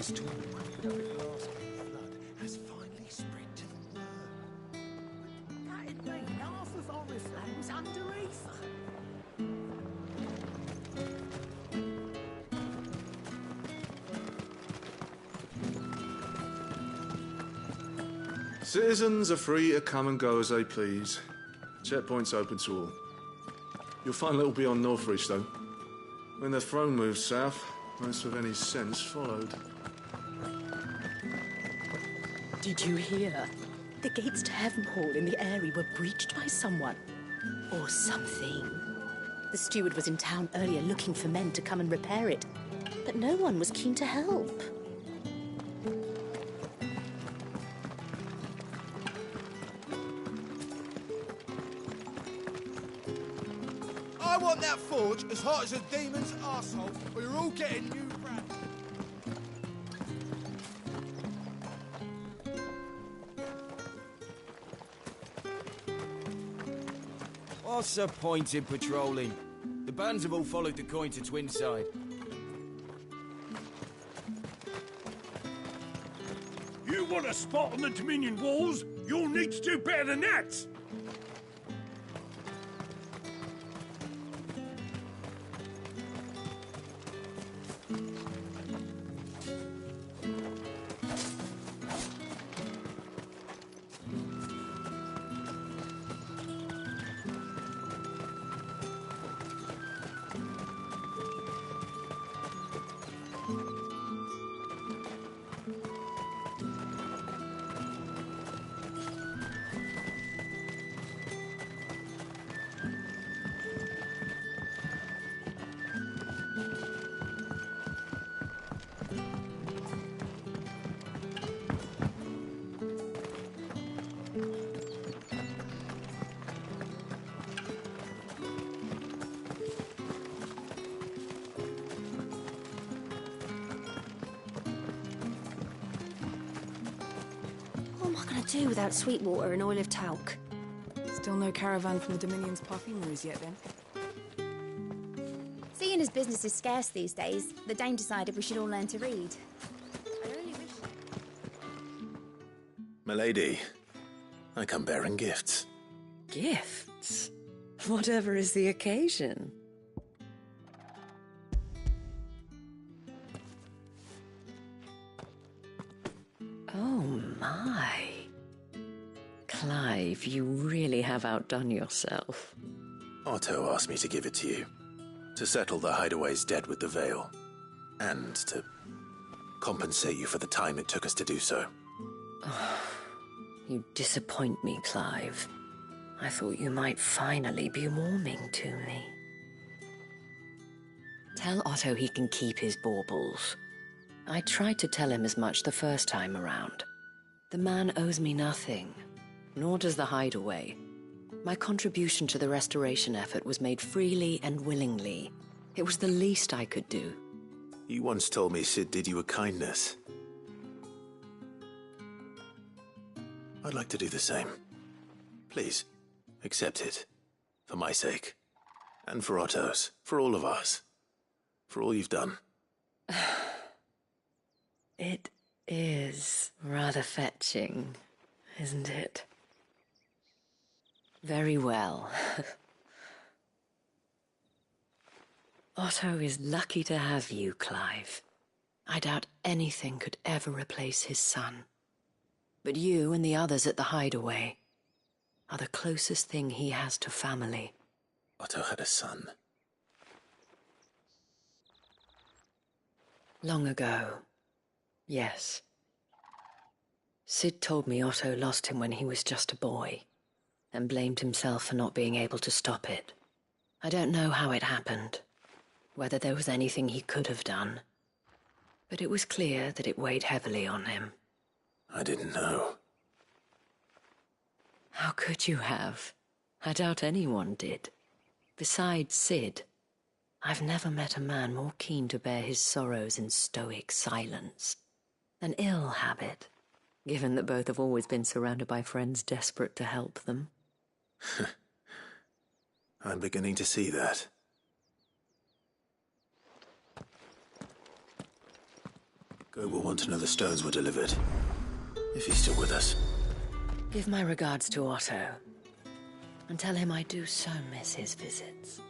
storm that would last flood has finally spread to the world. That'd mean half of Oriflamme's under ether. Citizens are free to come and go as they please. Checkpoint's open to all. You'll find little beyond Northreach, though. When the throne moved south, most of any sense followed. Did you hear? The gates to Heaven Hall in the area were breached by someone. Or something. The steward was in town earlier looking for men to come and repair it. But no one was keen to help. I want that forge as hot as a demon's arsehole, or you're all getting new brand. What's the point in patrolling? The bands have all followed the coin to Twinside. You want a spot on the Dominion walls? You'll need to do better than that! Do without sweet water and oil of talc. Still no caravan from the Dominion's perfumeries yet, then? Seeing as business is scarce these days, the Dame decided we should all learn to read. I really wish... Milady, I come bearing gifts. Gifts? Whatever is the occasion. Oh my. Clive, you really have outdone yourself. Otto asked me to give it to you. To settle the Hideaway's debt with the Veil. And to compensate you for the time it took us to do so. Oh, you disappoint me, Clive. I thought you might finally be warming to me. Tell Otto he can keep his baubles. I tried to tell him as much the first time around. The man owes me nothing. Nor does the Hideaway. My contribution to the restoration effort was made freely and willingly. It was the least I could do. You once told me Sid did you a kindness. I'd like to do the same. Please, accept it. For my sake. And for Otto's. For all of us. For all you've done. It is rather fetching, isn't it? Very well. Otto is lucky to have you, Clive. I doubt anything could ever replace his son. But you and the others at the Hideaway are the closest thing he has to family. Otto had a son. Long ago, yes. Sid told me Otto lost him when he was just a boy, and blamed himself for not being able to stop it. I don't know how it happened, whether there was anything he could have done, but it was clear that it weighed heavily on him. I didn't know. How could you have? I doubt anyone did. Besides Sid, I've never met a man more keen to bear his sorrows in stoic silence. An ill habit, given that both have always been surrounded by friends desperate to help them. I'm beginning to see that. Go will want to know the stones were delivered. If he's still with us. Give my regards to Otto. And tell him I do so miss his visits.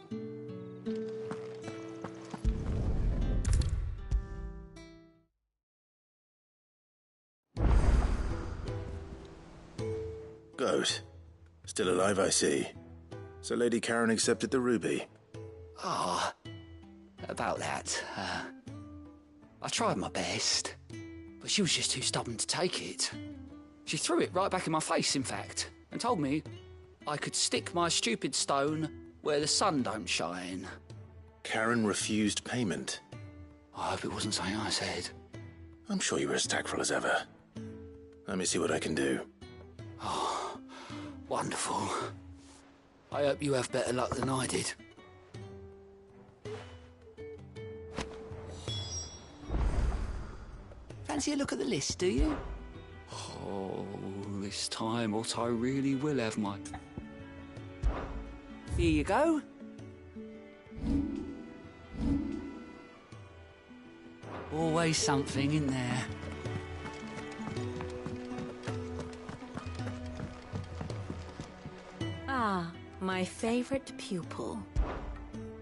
Goat. Still alive, I see. So Lady Karen accepted the ruby. Ah, about that. I tried my best, but she was just too stubborn to take it. She threw it right back in my face, in fact, and told me I could stick my stupid stone where the sun don't shine. Karen refused payment. I hope it wasn't something I said. I'm sure you were as tactful as ever. Let me see what I can do. Oh, wonderful. I hope you have better luck than I did. Fancy a look at the list, do you? Oh, this time Otto really will have my... Here you go. Always something in there. Ah, my favorite pupil.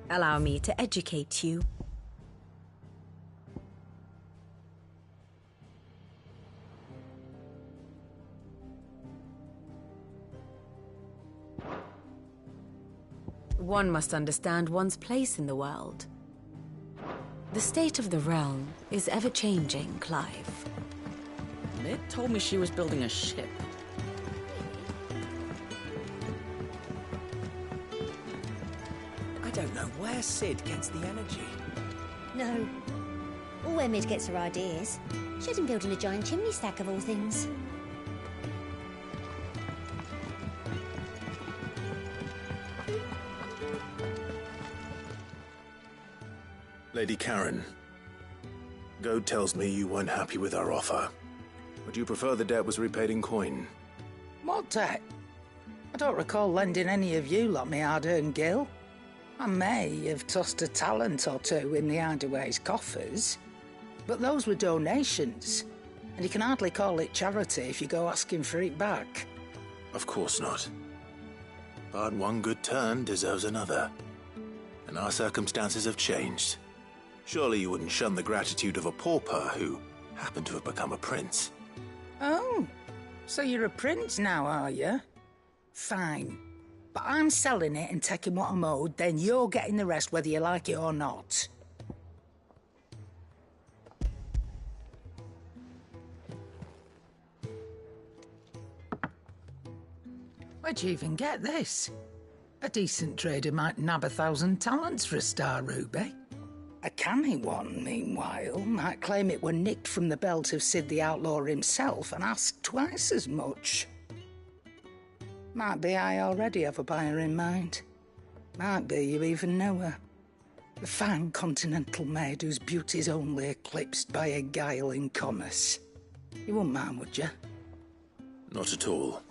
Allow me to educate you. One must understand one's place in the world. The state of the realm is ever-changing, Clive. Ned told me she was building a ship. I don't know where Sid gets the energy. No. Or where Mid gets her ideas. She had him building a giant chimney stack of all things. Lady Karen, Goad tells me you weren't happy with our offer. Would you prefer the debt was repaid in coin? What debt? I don't recall lending any of you like me hard-earned gil. I may have tossed a talent or two in the Hideaway's coffers, but those were donations, and you can hardly call it charity if you go asking for it back. Of course not. But one good turn deserves another. And our circumstances have changed. Surely you wouldn't shun the gratitude of a pauper who happened to have become a prince. Oh, so you're a prince now, are you? Fine. But I'm selling it and taking what I'm owed, then you're getting the rest whether you like it or not. Where'd you even get this? A decent trader might nab 1,000 talents for a star ruby. A canny one, meanwhile, might claim it were nicked from the belt of Sid the Outlaw himself and ask twice as much. Might be I already have a buyer in mind. Might be you even know her. A fine continental maid whose beauty's only eclipsed by a guile in commerce. You wouldn't mind, would you? Not at all.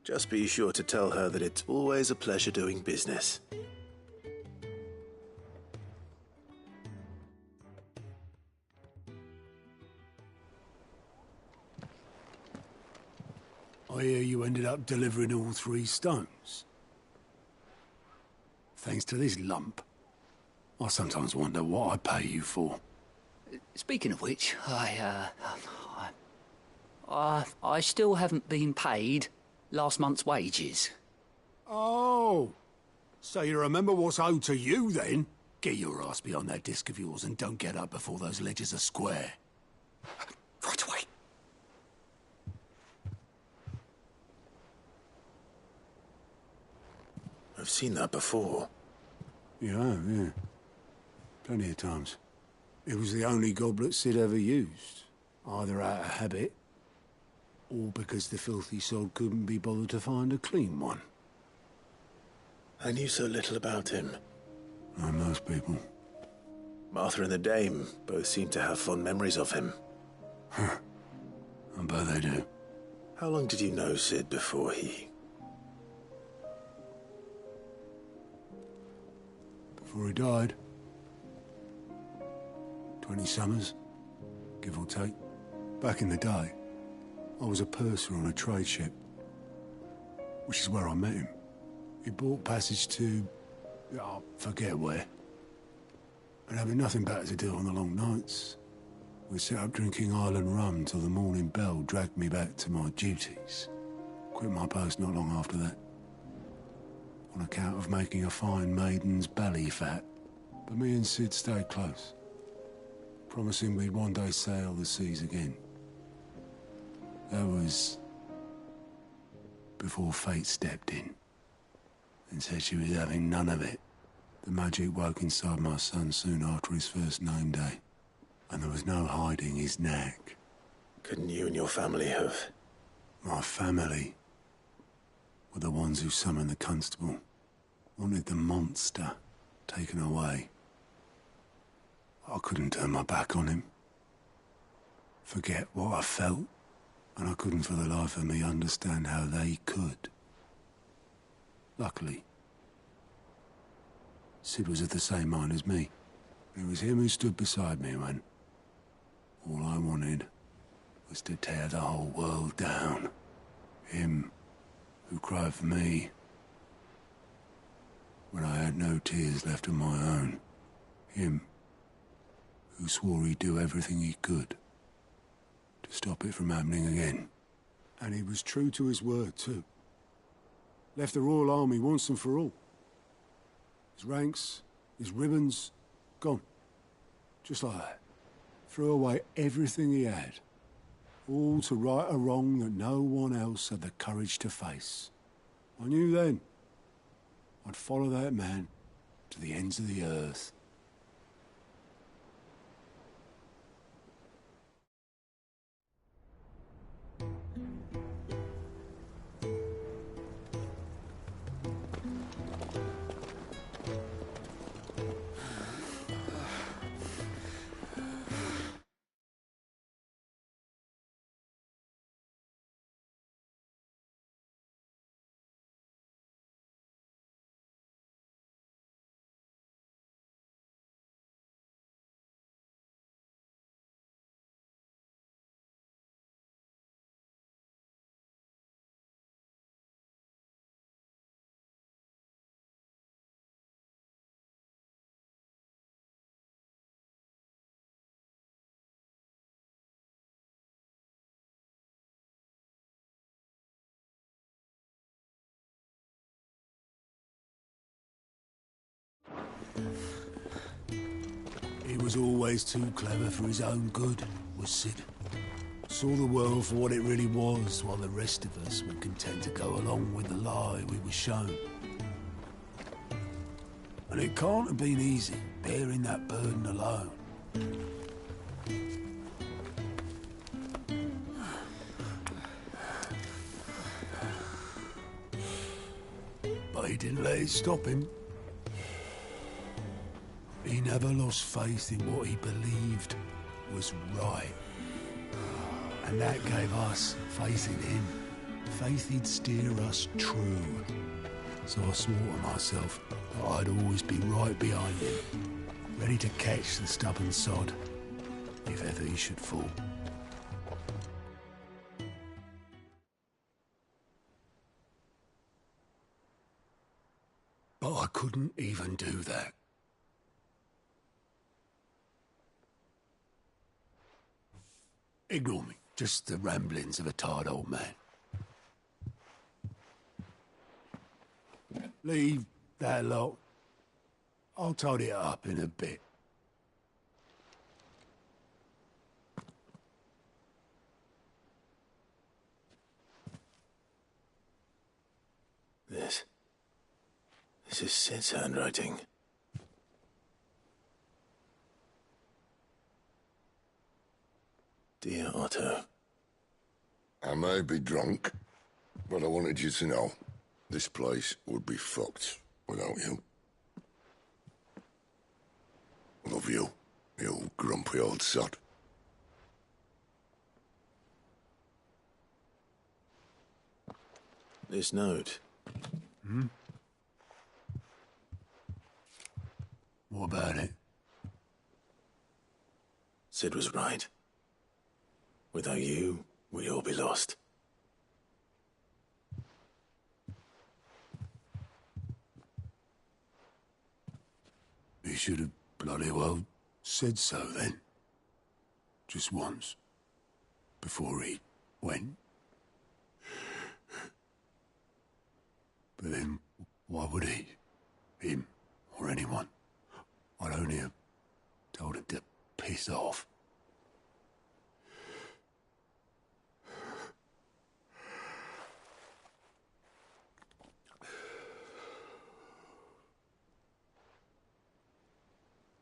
Just be sure to tell her that it's always a pleasure doing business. I hear you ended up delivering all 3 stones. Thanks to this lump. I sometimes wonder what I pay you for. Speaking of which, I still haven't been paid last month's wages. Oh, so you remember what's owed to you then? Get your ass behind that disc of yours and don't get up before those ledgers are square. Right away. I've seen that before. You have, yeah. Plenty of times. It was the only goblet Sid ever used. Either out of habit, or because the filthy sod couldn't be bothered to find a clean one. I knew so little about him. Like most people. Martha and the Dame both seem to have fond memories of him. I bet they do. How long did you know Sid before he... Before he died. 20 summers. give or take. Back in the day, I was a purser on a trade ship, which is where I met him. He bought passage to... I forget where. But having nothing better to do on the long nights, we set up drinking island rum till the morning bell dragged me back to my duties. Quit my post not long after that, on account of making a fine maiden's belly fat. But me and Sid stayed close, promising we'd one day sail the seas again. That was before fate stepped in and said she was having none of it. The magic woke inside my son soon after his first name day, and there was no hiding his knack. Couldn't you and your family have... My family were the ones who summoned the constable, wanted the monster taken away. I couldn't turn my back on him, forget what I felt, and I couldn't for the life of me understand how they could. Luckily, Sid was of the same mind as me. It was him who stood beside me when all I wanted was to tear the whole world down. Him who cried for me when I had no tears left of my own. Him who swore he'd do everything he could to stop it from happening again. And he was true to his word, too. Left the Royal Army once and for all. His ranks, his ribbons, gone. Just like that. Threw away everything he had. All to right a wrong that no one else had the courage to face. I knew then I'd follow that man to the ends of the earth. He was always too clever for his own good, was Sid. Saw the world for what it really was, while the rest of us were content to go along with the lie we were shown. And it can't have been easy, bearing that burden alone. But he didn't let it stop him. He never lost faith in what he believed was right. And that gave us faith in him. Faith he'd steer us true. So I swore to myself that I'd always be right behind him, ready to catch the stubborn sod, if ever he should fall. But I couldn't even do that. Ignore me. Just the ramblings of a tired old man. Leave that lot. I'll tidy it up in a bit. This is Sid's handwriting. Dear Otto. I may be drunk, but I wanted you to know this place would be fucked without you. Love you, you grumpy old sod. This note. Hmm? What about it? Sid was right. Without you, we'd all be lost. He should have bloody well said so then. Just once. Before he went. But then, why would he? Him, or anyone? I'd only have told him to piss off.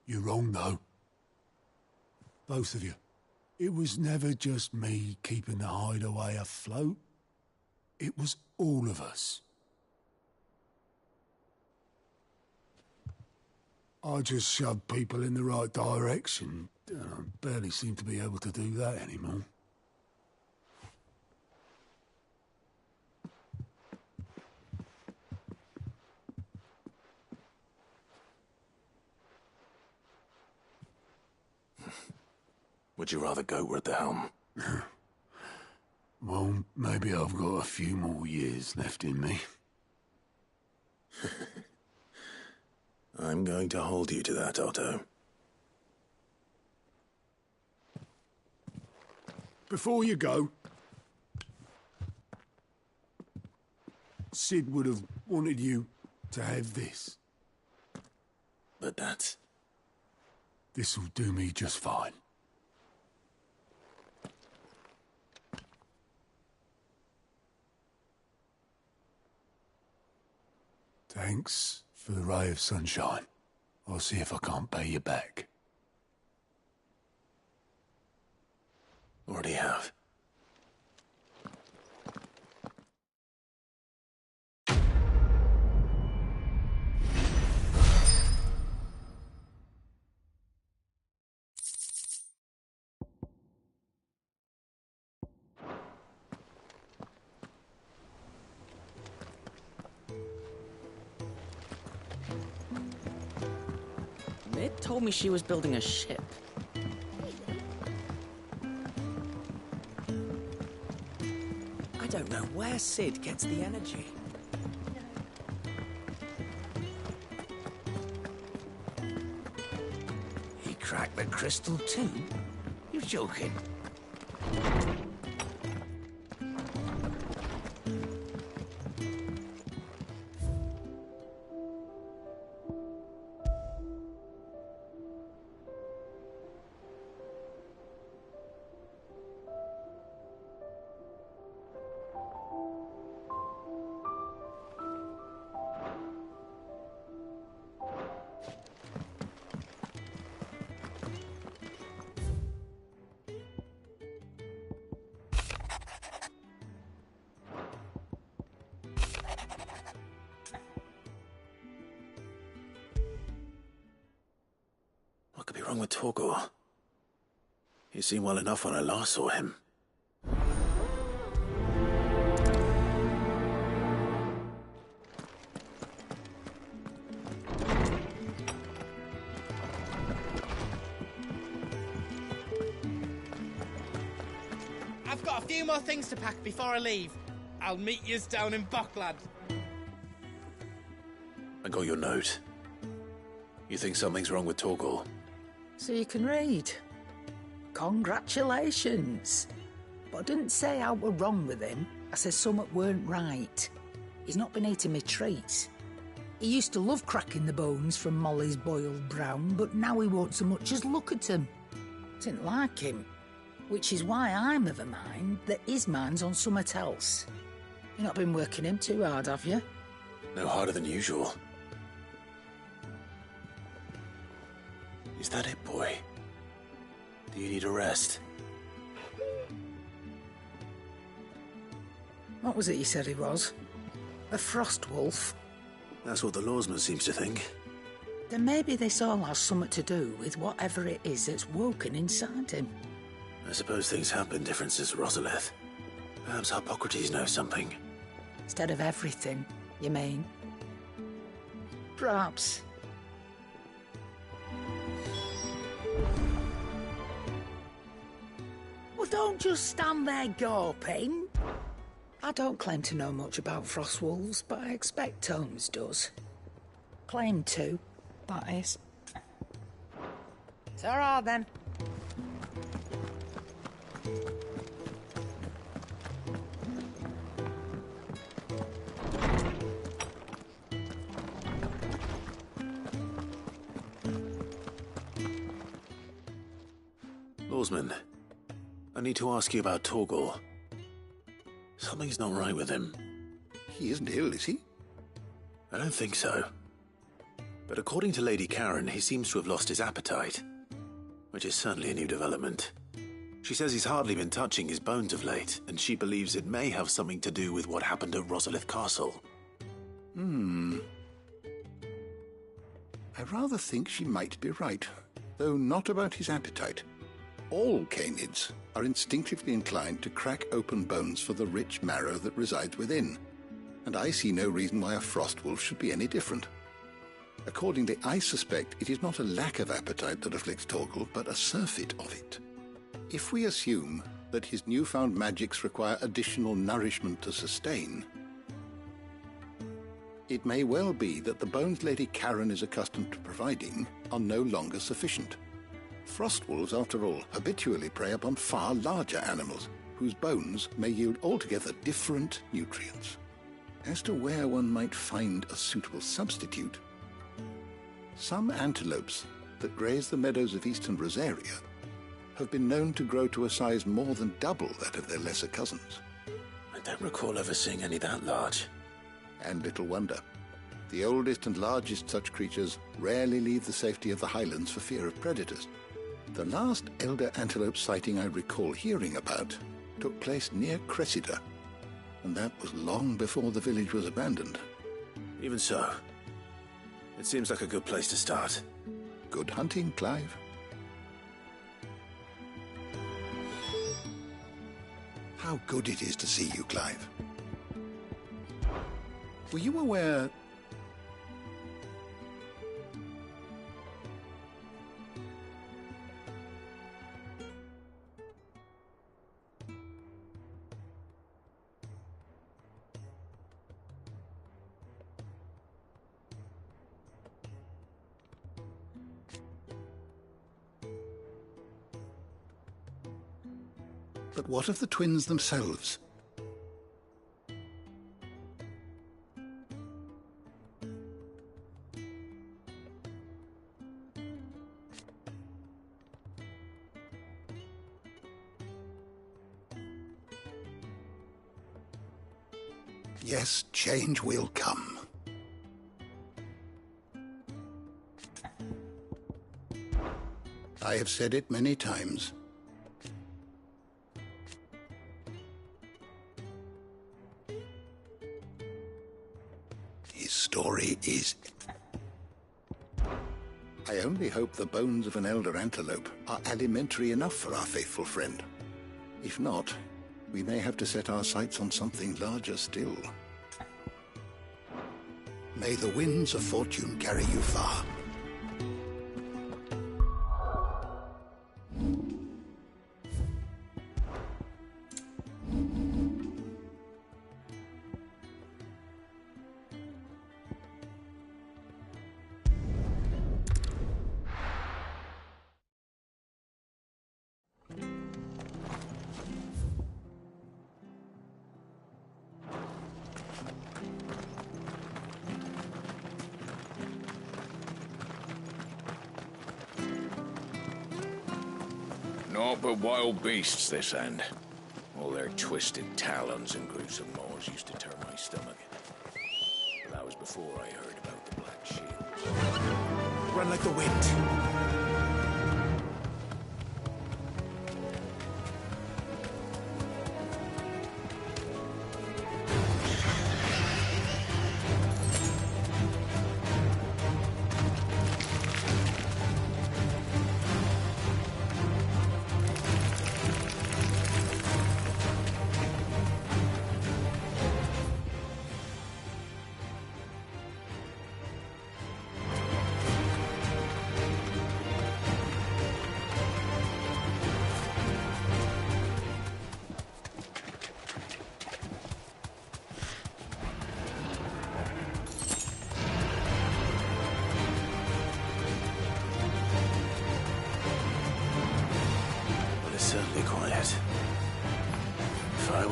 You're wrong, though. Both of you. It was never just me keeping the hideaway afloat. It was all of us. I just shoved people in the right direction. I barely seem to be able to do that anymore. Would you rather goat were at the helm? Well, maybe I've got a few more years left in me. I'm going to hold you to that, Otto. Before you go, Sid would have wanted you to have this. But that's... This'll do me just fine. Thanks for the ray of sunshine. I'll see if I can't pay you back. Already have. Mid told me she was building a ship. I don't know where Sid gets the energy. He cracked the crystal too? You're joking. What could be wrong with Torgor? He seemed well enough when I last saw him. I've got a few more things to pack before I leave. I'll meet yous down in Buckland. I got your note. You think something's wrong with Torgor? So you can read. Congratulations. But I didn't say I were wrong with him. I said something weren't right. He's not been eating me treats. He used to love cracking the bones from Molly's boiled brown, but now he won't so much as look at them. Didn't like him. Which is why I'm of a mind that his mind's on something else. You've not been working him too hard, have you? No harder than usual. Is that it, boy? Do you need a rest? What was it you said he was? A frost wolf? That's what the lawsman seems to think. Then maybe this all has something to do with whatever it is that's woken inside him. I suppose things have been different since Rosalith. Perhaps Hippocrates knows something. Instead of everything, you mean? Perhaps. don't just stand there gawping. I don't claim to know much about Frostwolves, but I expect Tomes does. Claim to, that is. Ta-ra, then. Lawsman, I need to ask you about Torgal. Something's not right with him. He isn't ill, is he? I don't think so. But according to Lady Karen, he seems to have lost his appetite, which is certainly a new development. She says he's hardly been touching his bones of late, and she believes it may have something to do with what happened at Rosalith Castle. I rather think she might be right, though not about his appetite. All canids are instinctively inclined to crack open bones for the rich marrow that resides within, and I see no reason why a frostwolf should be any different. Accordingly, I suspect it is not a lack of appetite that afflicts Torgal, but a surfeit of it. If we assume that his newfound magics require additional nourishment to sustain, it may well be that the bones Lady Karen is accustomed to providing are no longer sufficient. Frostwolves, after all, habitually prey upon far larger animals, whose bones may yield altogether different nutrients. As to where one might find a suitable substitute, some antelopes that graze the meadows of eastern Rosaria have been known to grow to a size more than double that of their lesser cousins. I don't recall ever seeing any that large. And little wonder. The oldest and largest such creatures rarely leave the safety of the highlands for fear of predators. The last elder antelope sighting I recall hearing about took place near Cressida, and that was long before the village was abandoned. Even so, it seems like a good place to start. Good hunting, Clive. How good it is to see you, Clive. Were you aware... But what of the twins themselves? Yes, change will come. I have said it many times. His story is... I only hope the bones of an elder antelope are alimentary enough for our faithful friend. If not, we may have to set our sights on something larger still. May the winds of fortune carry you far. Naught but wild beasts this end. All their twisted talons and gruesome maws used to turn my stomach. But that was before I heard about the Black Shields. Run like the wind.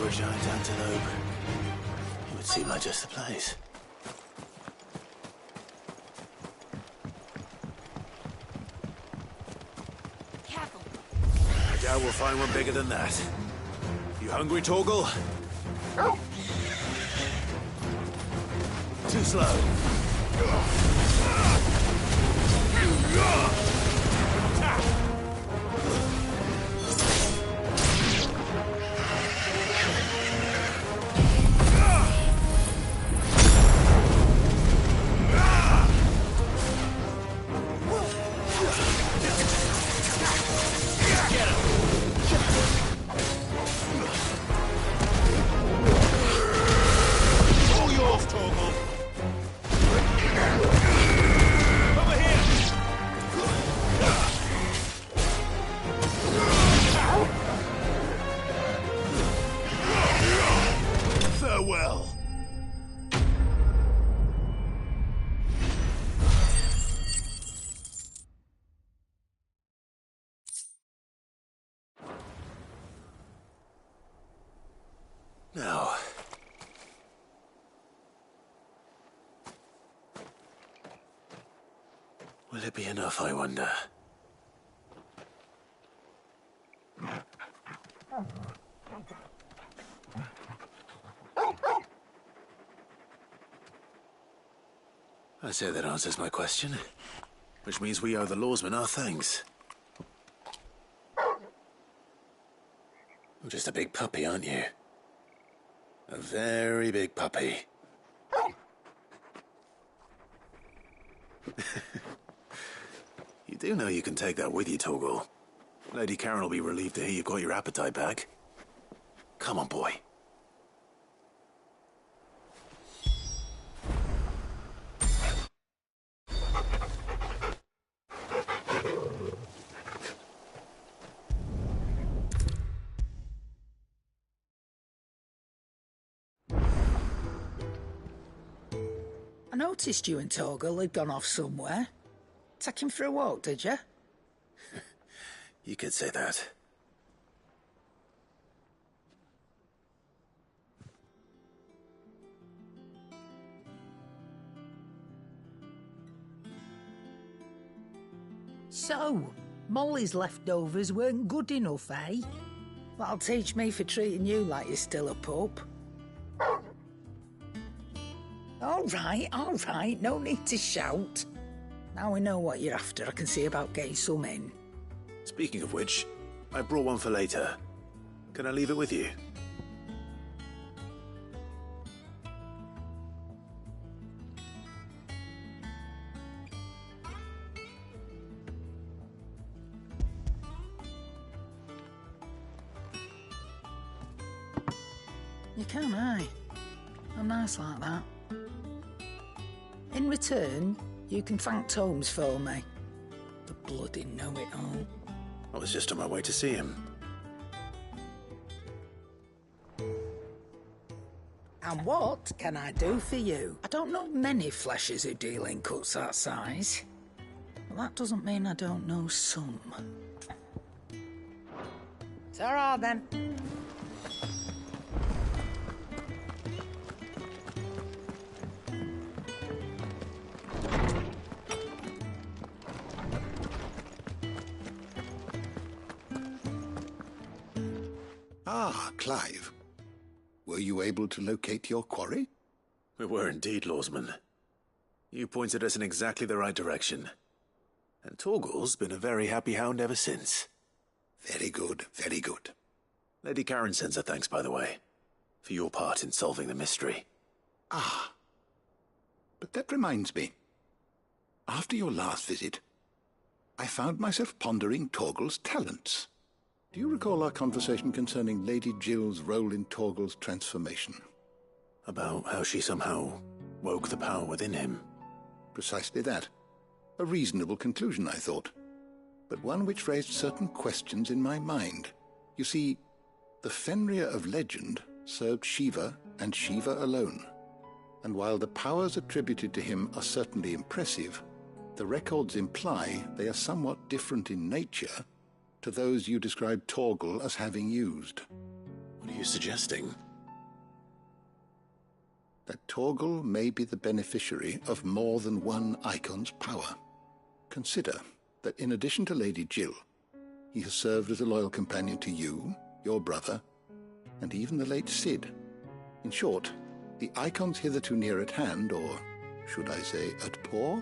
for a giant antelope. It would seem like just the place. Careful. I doubt we'll find one bigger than that. You hungry, Torgal? Too slow. Now, will it be enough, I wonder? I say that answers my question, which means we owe the lawsmen our thanks. You're just a big puppy, aren't you? A very big puppy. You do know you can take that with you, Torgal. Lady Karen will be relieved to hear you've got your appetite back. Come on, boy. I noticed you and Torgal had gone off somewhere. Take him for a walk, did you? You could say that. So, Molly's leftovers weren't good enough, eh? That'll teach me for treating you like you're still a pup. All right, no need to shout. Now we know what you're after, I can see about getting some in. Speaking of which, I brought one for later. Can I leave it with you? You can, aye. I'm nice like that. In return, you can thank Tomes for me. The bloody know-it-all. I was just on my way to see him. And what can I do for you? I don't know many fleshers who deal in cuts that size. But that doesn't mean I don't know some. Ta-ra then. Ah, Clive. Were you able to locate your quarry? We were indeed, lawsman. You pointed us in exactly the right direction. And Torgal's been a very happy hound ever since. Very good, very good. Lady Karen sends her thanks, by the way, for your part in solving the mystery. Ah. But that reminds me. After your last visit, I found myself pondering Torgal's talents. Do you recall our conversation concerning Lady Jill's role in Torgal's transformation? About how she somehow woke the power within him. Precisely that. A reasonable conclusion, I thought. But one which raised certain questions in my mind. You see, the Fenrir of legend served Shiva and Shiva alone. And while the powers attributed to him are certainly impressive, the records imply they are somewhat different in nature to those you described Torgal as having used. What are you suggesting? That Torgal may be the beneficiary of more than one Icon's power. Consider that in addition to Lady Jill, he has served as a loyal companion to you, your brother, and even the late Cid. In short, the Icons hitherto near at hand, or should I say at paw,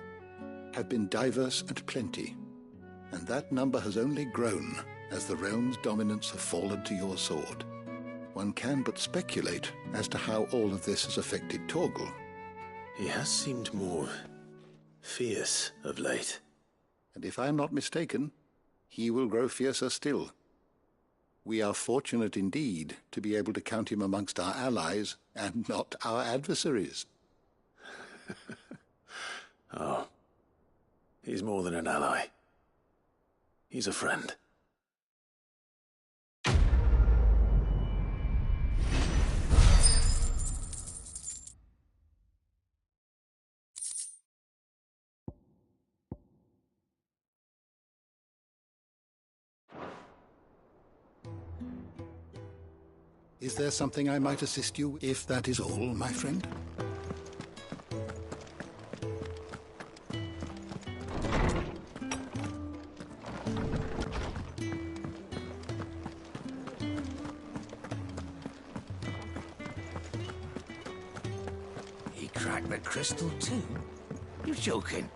have been diverse and plenty, and that number has only grown as the realm's dominance have fallen to your sword. One can but speculate as to how all of this has affected Torgal. He has seemed more fierce of late. And if I am not mistaken, he will grow fiercer still. We are fortunate indeed to be able to count him amongst our allies and not our adversaries. Oh, he's more than an ally. He's a friend. Is there something I might assist you with, if that is all, my friend? He cracked the crystal too? You're joking.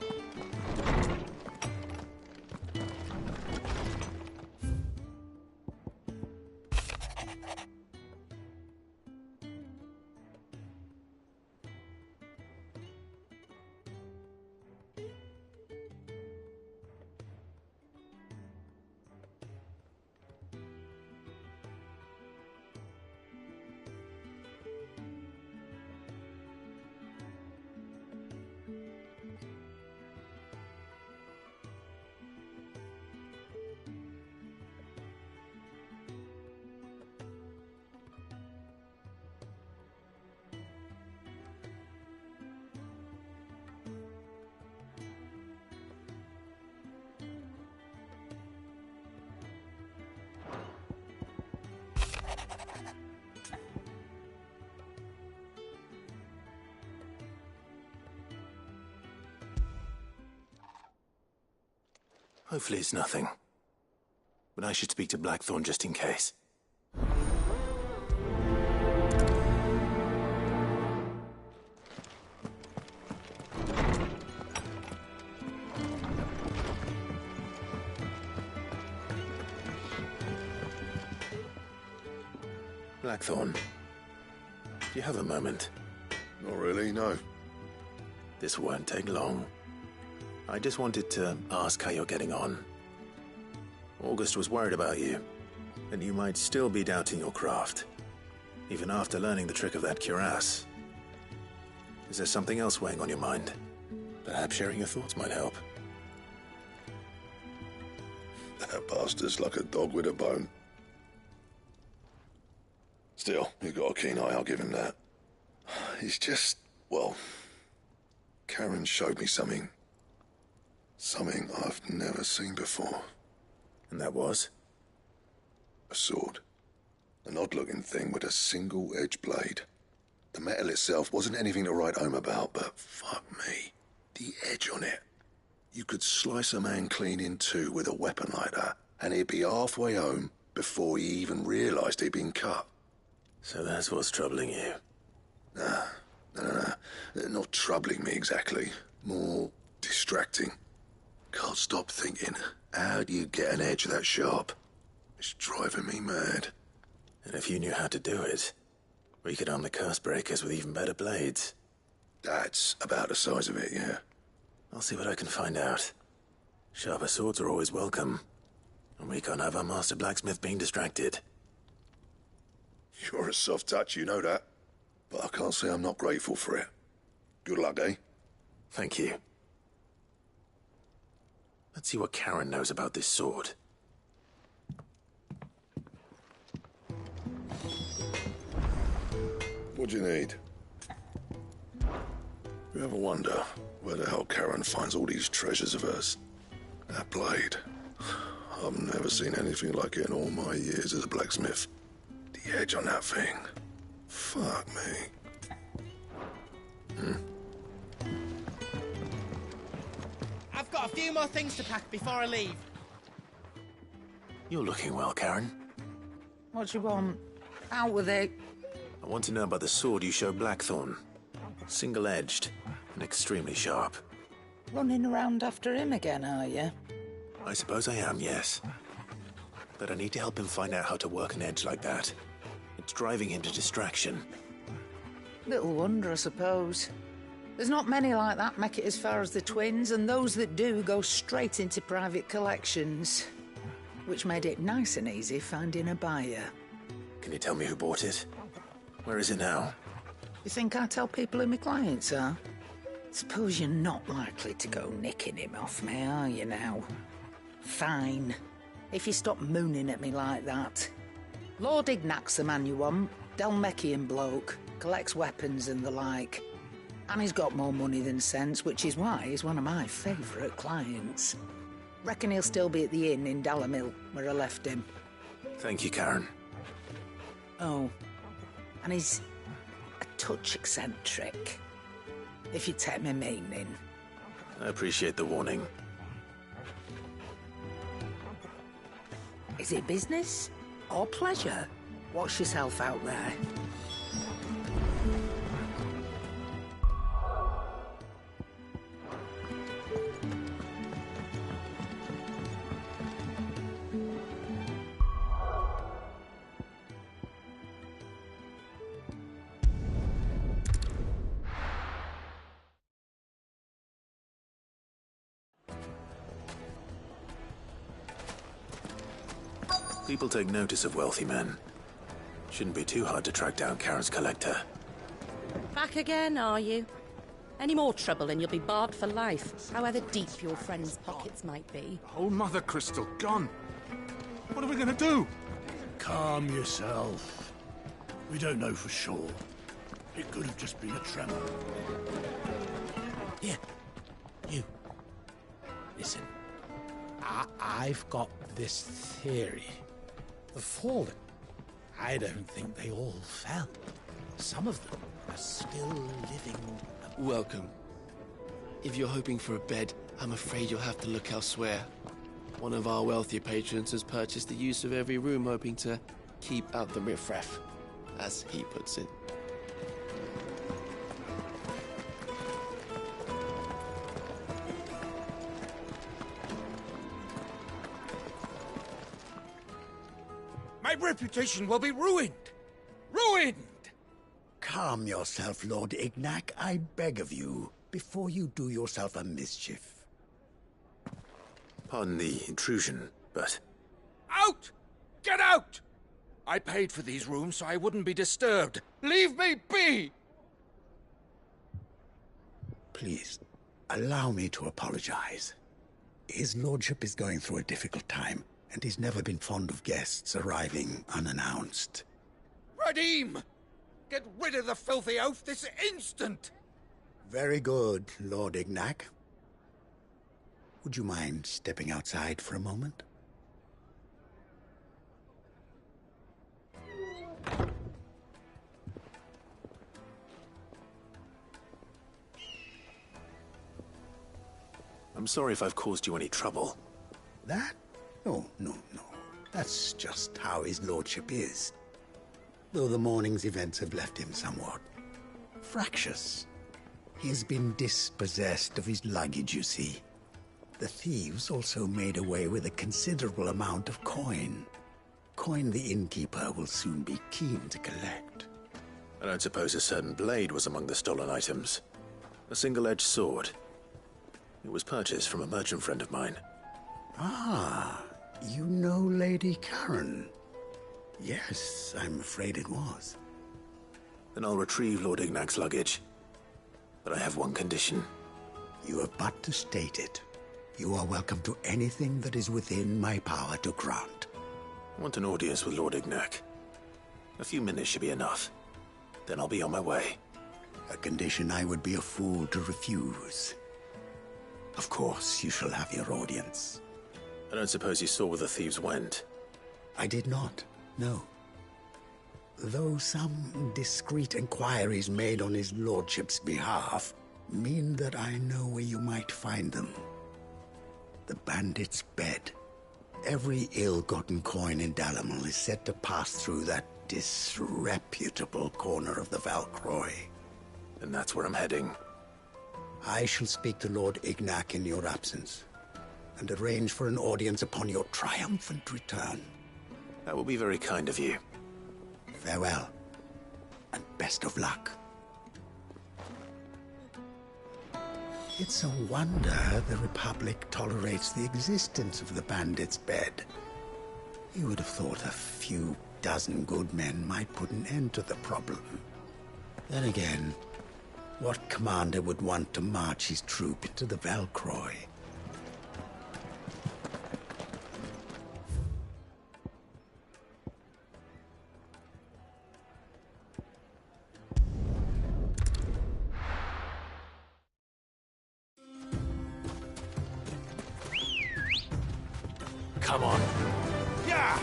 Hopefully it's nothing. But I should speak to Blackthorn just in case. Blackthorn, do you have a moment? Not really, no. This won't take long. I just wanted to ask how you're getting on. August was worried about you, and you might still be doubting your craft, even after learning the trick of that cuirass. Is there something else weighing on your mind? Perhaps sharing your thoughts might help. That bastard's like a dog with a bone. Still, he's got a keen eye, I'll give him that. He's just, well, Karen showed me something. Something I've never seen before. And that was? A sword. An odd-looking thing with a single-edged blade. The metal itself wasn't anything to write home about, but fuck me. The edge on it. You could slice a man clean in two with a weapon like that, and he'd be halfway home before he even realised he'd been cut. So that's what's troubling you? Nah. Not troubling me exactly. More distracting. Can't stop thinking, how do you get an edge that sharp? It's driving me mad. And if you knew how to do it, we could arm the curse breakers with even better blades. That's about the size of it, yeah. I'll see what I can find out. Sharper swords are always welcome. And we can't have our master blacksmith being distracted. You're a soft touch, you know that. But I can't say I'm not grateful for it. Good luck, eh? Thank you. Let's see what Karen knows about this sword. What do you need? You ever wonder where the hell Karen finds all these treasures of hers? That blade. I've never seen anything like it in all my years as a blacksmith. The the edge on that thing. Fuck me. I've got a few more things to pack before I leave. You're looking well, Karen. What you want? Out with it. I want to know about the sword you showed Blackthorn. Single-edged and extremely sharp. Running around after him again, are you? I suppose I am, yes. But I need to help him find out how to work an edge like that. It's driving him to distraction. Little wonder, I suppose. There's not many like that make it as far as the twins, and those that do go straight into private collections. Which made it nice and easy finding a buyer. Can you tell me who bought it? Where is it now? You think I tell people who my clients are? Suppose you're not likely to go nicking him off me, are you now? Fine. If you stop mooning at me like that. Lord Ignac's the man you want. Delmechian bloke. Collects weapons and the like. And he's got more money than sense, which is why he's one of my favourite clients. Reckon he'll still be at the inn in Dalamil, where I left him. Thank you, Karen. Oh, and he's a touch eccentric, if you take my meaning. I appreciate the warning. Is it business or pleasure? Watch yourself out there. People take notice of wealthy men. Shouldn't be too hard to track down Karen's collector. Back again, are you? Any more trouble and you'll be barred for life, however deep your friend's pockets might be. Oh, Mother Crystal, gone. What are we gonna do? Calm yourself. We don't know for sure. It could have just been a tremor. Here, you. Listen, I've got this theory. The Fallen, I don't think they all fell. Some of them are still living. Welcome. If you're hoping for a bed, I'm afraid you'll have to look elsewhere. One of our wealthier patrons has purchased the use of every room, hoping to keep out the riffraff, as he puts it. My reputation will be ruined! Ruined! Calm yourself, Lord Ignac, I beg of you, before you do yourself a mischief. Pardon the intrusion, but... Out! Get out! I paid for these rooms so I wouldn't be disturbed. Leave me be! Please, allow me to apologize. His lordship is going through a difficult time, and he's never been fond of guests arriving unannounced. Radim! Get rid of the filthy oaf this instant! Very good, Lord Ignac. Would you mind stepping outside for a moment? I'm sorry if I've caused you any trouble. That? No. That's just how his lordship is. Though the morning's events have left him somewhat fractious. He has been dispossessed of his luggage, you see. The thieves also made away with a considerable amount of coin. Coin the innkeeper will soon be keen to collect. I don't suppose a certain blade was among the stolen items. A single-edged sword. It was purchased from a merchant friend of mine. Ah, you know Lady Karen. Yes, I'm afraid it was. Then I'll retrieve Lord Ignac's luggage. But I have one condition. You have but to state it. You are welcome to anything that is within my power to grant. I want an audience with Lord Ignac. A few minutes should be enough. Then I'll be on my way. A condition I would be a fool to refuse. Of course, you shall have your audience. I don't suppose you saw where the thieves went. I did not, no. though some discreet inquiries made on his lordship's behalf mean that I know where you might find them. The bandit's bed. Every ill-gotten coin in Dalamil is said to pass through that disreputable corner of the Valcroy. And that's where I'm heading. I shall speak to Lord Ignac in your absence, and arrange for an audience upon your triumphant return. That will be very kind of you. Farewell, and best of luck. It's a wonder the Republic tolerates the existence of the bandit's bed. You would have thought a few dozen good men might put an end to the problem. Then again, what commander would want to march his troop into the Valcroy? Come on. Yeah!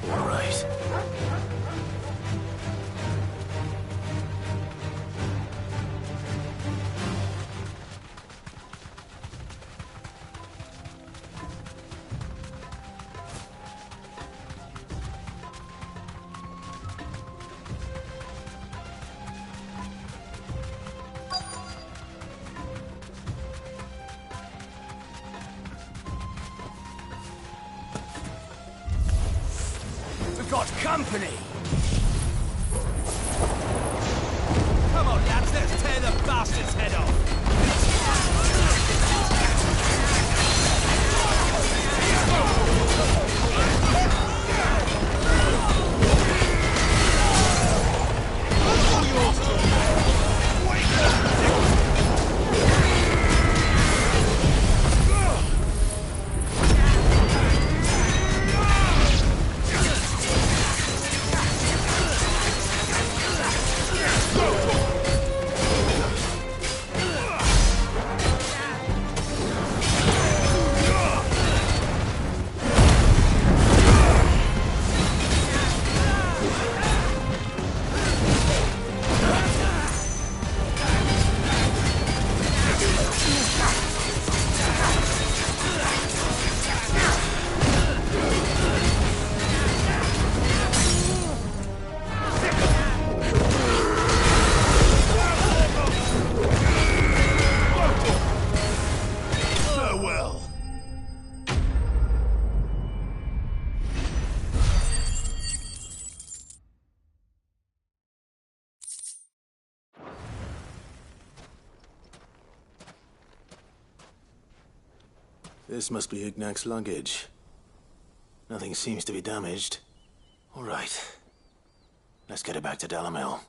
All right. We've got company! Come on, lads, let's tear the bastard's head off! This must be Ignac's luggage. Nothing seems to be damaged. All right. Let's get it back to Dalamil.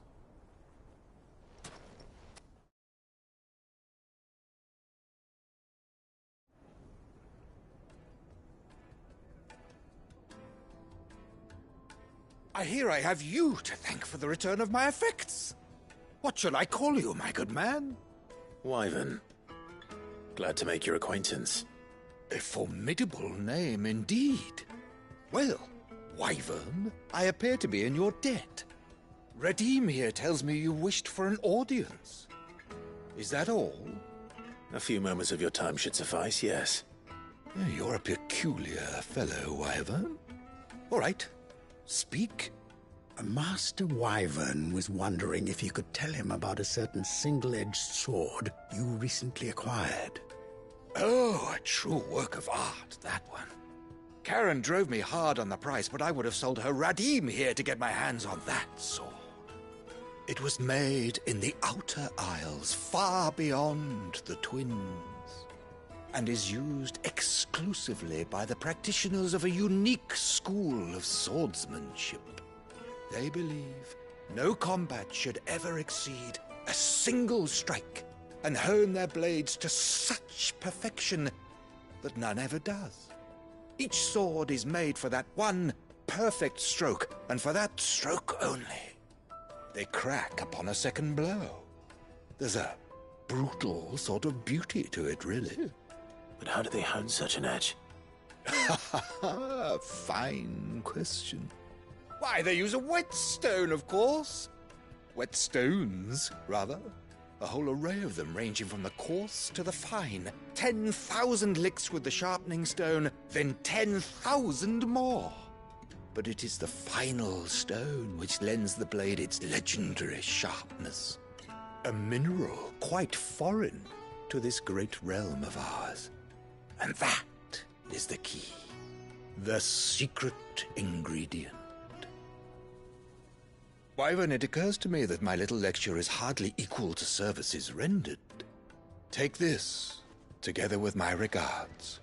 I hear I have you to thank for the return of my effects. What shall I call you, my good man? Wyvern. Glad to make your acquaintance. A formidable name indeed. Well, Wyvern, I appear to be in your debt. Redeem here tells me you wished for an audience. Is that all? A few moments of your time should suffice, yes. You're a peculiar fellow, Wyvern. All right, speak. Master Wyvern was wondering if you could tell him about a certain single-edged sword you recently acquired. Oh, a true work of art, that one. Karen drove me hard on the price, but I would have sold her Radim here to get my hands on that sword. It was made in the Outer Isles, far beyond the Twins, and is used exclusively by the practitioners of a unique school of swordsmanship. They believe no combat should ever exceed a single strike, and hone their blades to such perfection that none ever does. Each sword is made for that one perfect stroke, and for that stroke only. They crack upon a second blow. There's a brutal sort of beauty to it, really. But how do they hone such an edge? Fine question. Why, they use a whetstone, of course. Whetstones, rather. A whole array of them, ranging from the coarse to the fine. 10,000 licks with the sharpening stone, then 10,000 more. But it is the final stone which lends the blade its legendary sharpness. A mineral quite foreign to this great realm of ours. And that is the key. The secret ingredient. Wyvern, it occurs to me that my little lecture is hardly equal to services rendered. Take this, together with my regards.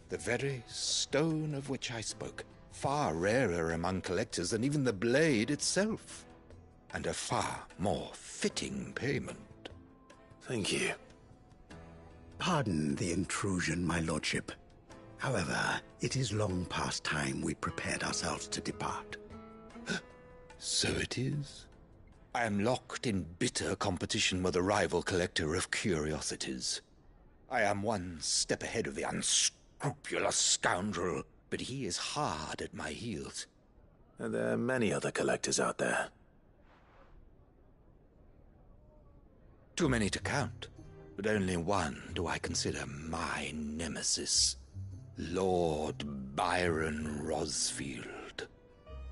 The very stone of which I spoke, far rarer among collectors than even the blade itself, and a far more fitting payment. Thank you. Pardon the intrusion, my lordship. However, it is long past time we prepared ourselves to depart. So it is. I am locked in bitter competition with a rival collector of curiosities. I am one step ahead of the unscrupulous scoundrel, but he is hard at my heels. Are there many other collectors out there? Too many to count, but only one do I consider my nemesis. Lord Byron Rosfield.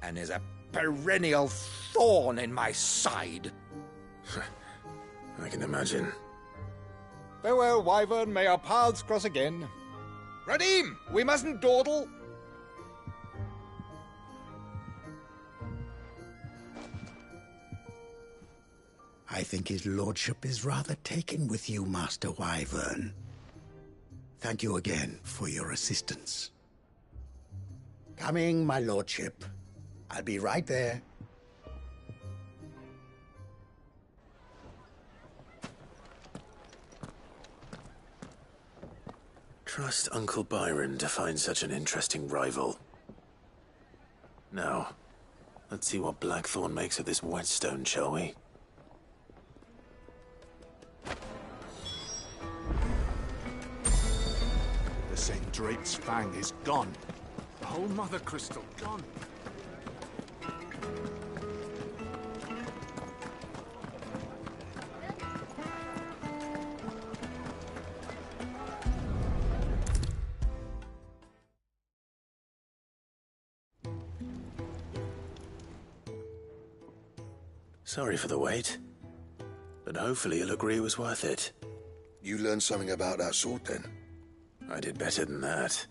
And is a perennial thorn in my side. I can imagine. Farewell, Wyvern. May our paths cross again. Radim, we mustn't dawdle. I think his lordship is rather taken with you, Master Wyvern. Thank you again for your assistance. Coming, my lordship. I'll be right there. Trust Uncle Byron to find such an interesting rival. Now, let's see what Blackthorn makes of this whetstone, shall we? The St. Drake's fang is gone. The whole Mother Crystal gone. Sorry for the wait, but hopefully you'll agree it was worth it. You learned something about that sword, then? I did better than that.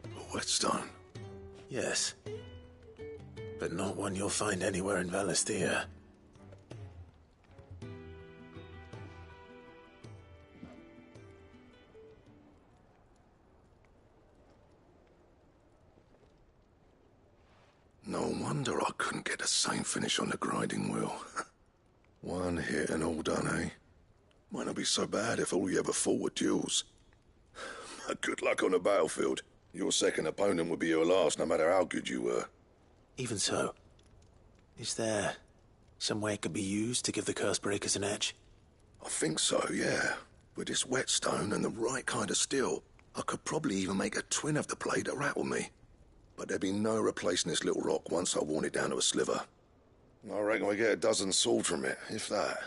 A whetstone? Yes. But not one you'll find anywhere in Valisthea. No wonder I couldn't get the same finish on the grinding wheel. One hit and all done, eh? Might not be so bad if all you ever fought were duels. But good luck on the battlefield. Your second opponent would be your last, no matter how good you were. Even so, Is there some way it could be used to give the curse breakers an edge? I think so, yeah. With this whetstone and the right kind of steel, I could probably even make a twin of the blade that rattled me. But there'd be no replacing this little rock once I worn it down to a sliver. I reckon we get a dozen swords from it, if that.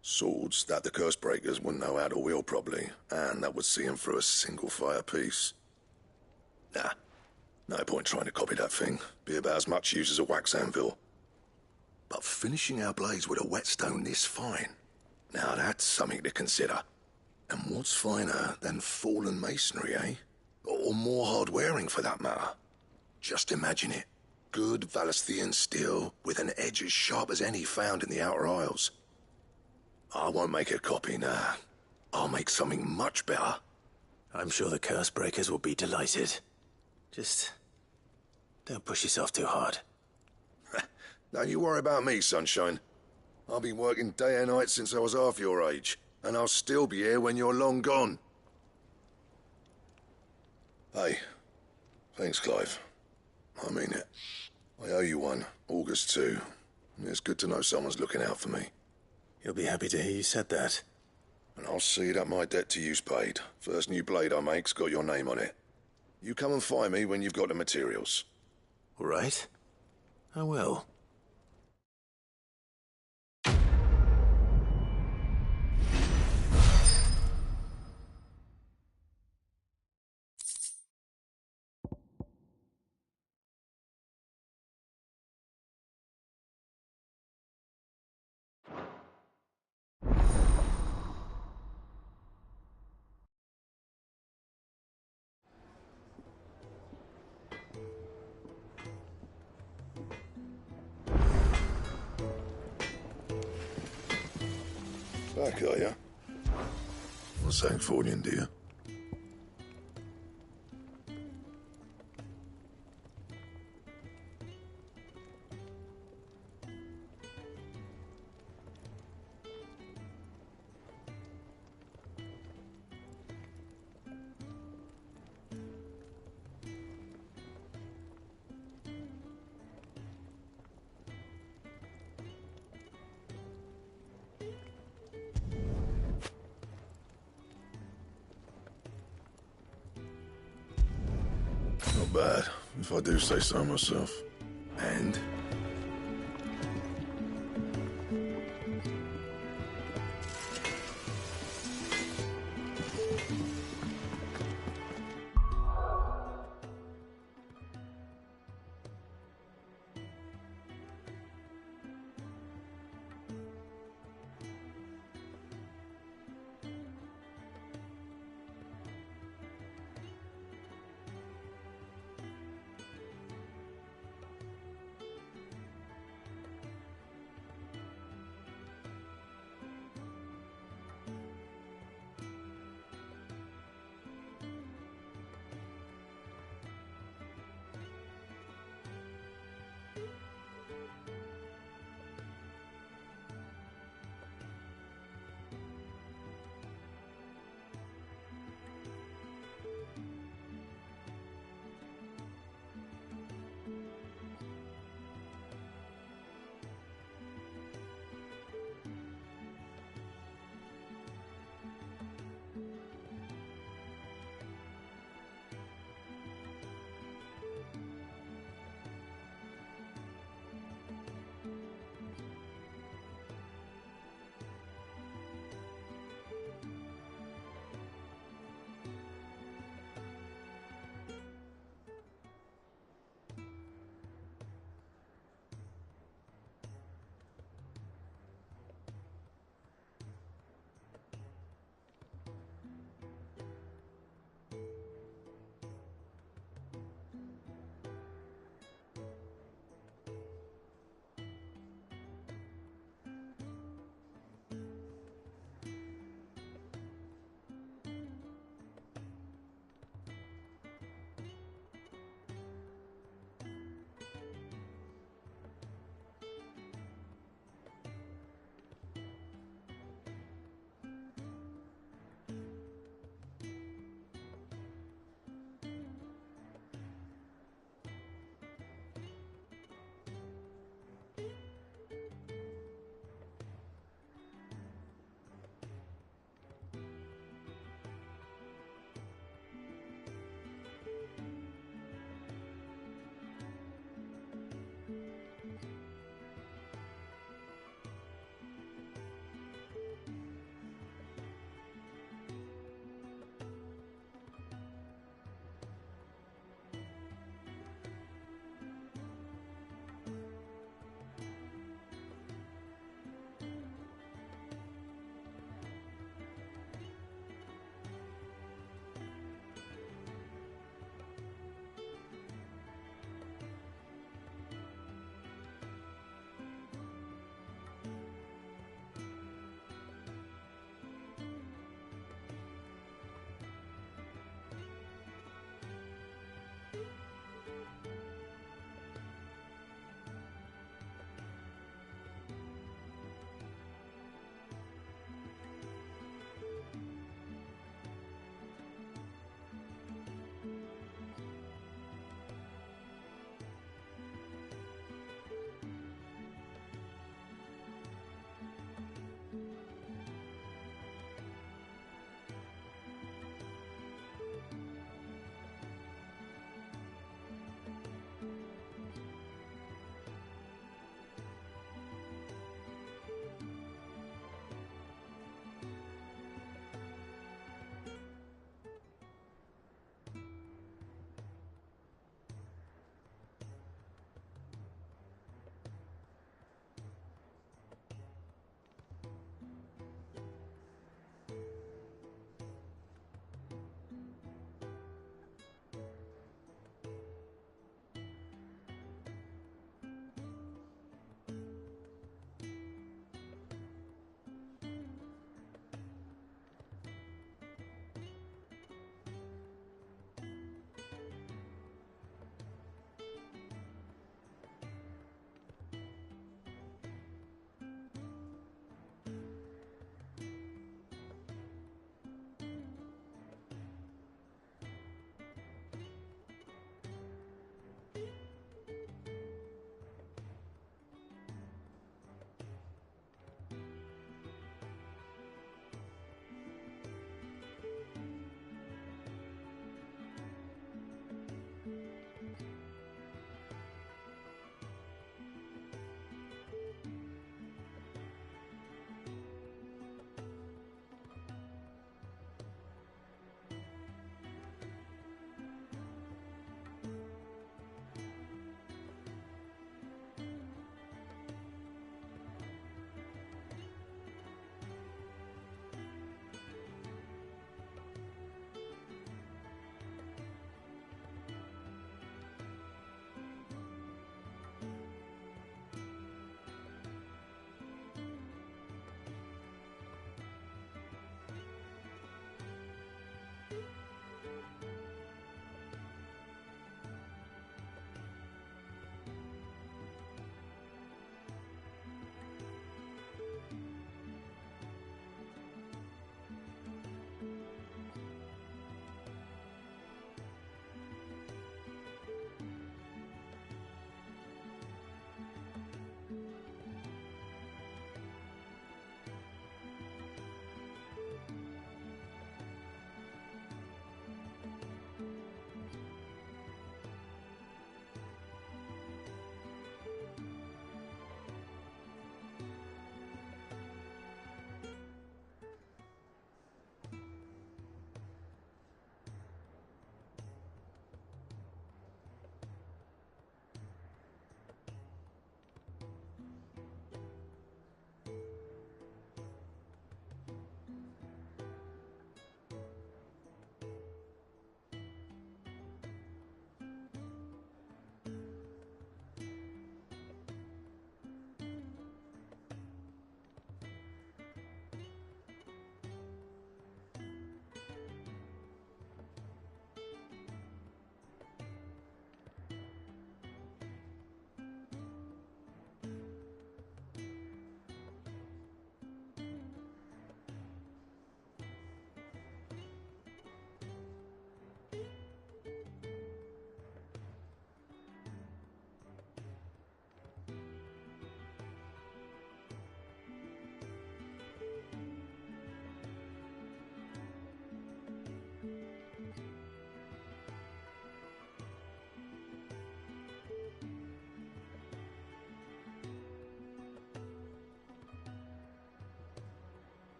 Swords that the curse breakers wouldn't know how to wield properly, and that would see them through a single fire piece. Nah, no point trying to copy that thing. Be about as much use as a wax anvil. But finishing our blades with a whetstone this fine, now that's something to consider. And what's finer than fallen masonry, eh? Or more hard-wearing, for that matter. Just imagine it. Good Valesthian steel with an edge as sharp as any found in the Outer Isles. I won't make a copy, nah. I'll make something much better. I'm sure the curse breakers will be delighted. Just don't push yourself too hard. Don't you worry about me, sunshine. I've been working day and night since I was half your age, and I'll still be here when you're long gone. Hey, thanks, Clive. I mean it. I owe you one, August too. It's good to know someone's looking out for me. You'll be happy to hear you said that. And I'll see that my debt to you's paid. First new blade I make's got your name on it. You come and find me when you've got the materials. All right. I will. Back, are you? What's that for you, dear? Not bad, if I do say so myself. And?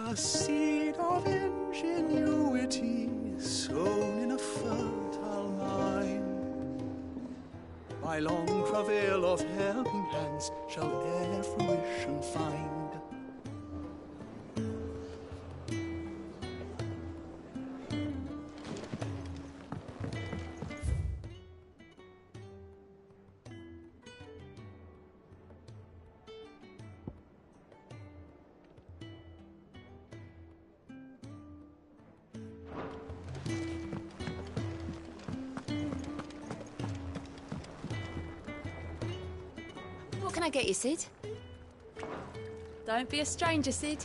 A seed of ingenuity sown in a fertile mind. My long travail of helping hands shall ere fruition find. What can I get you, Sid? Don't be a stranger, Sid.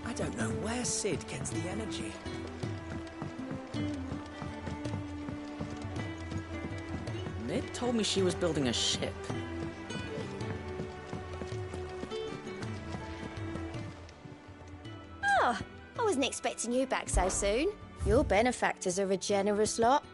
I don't know where Sid gets the energy. Nid told me she was building a ship. Oh, I wasn't expecting you back so soon. Your benefactors are a generous lot.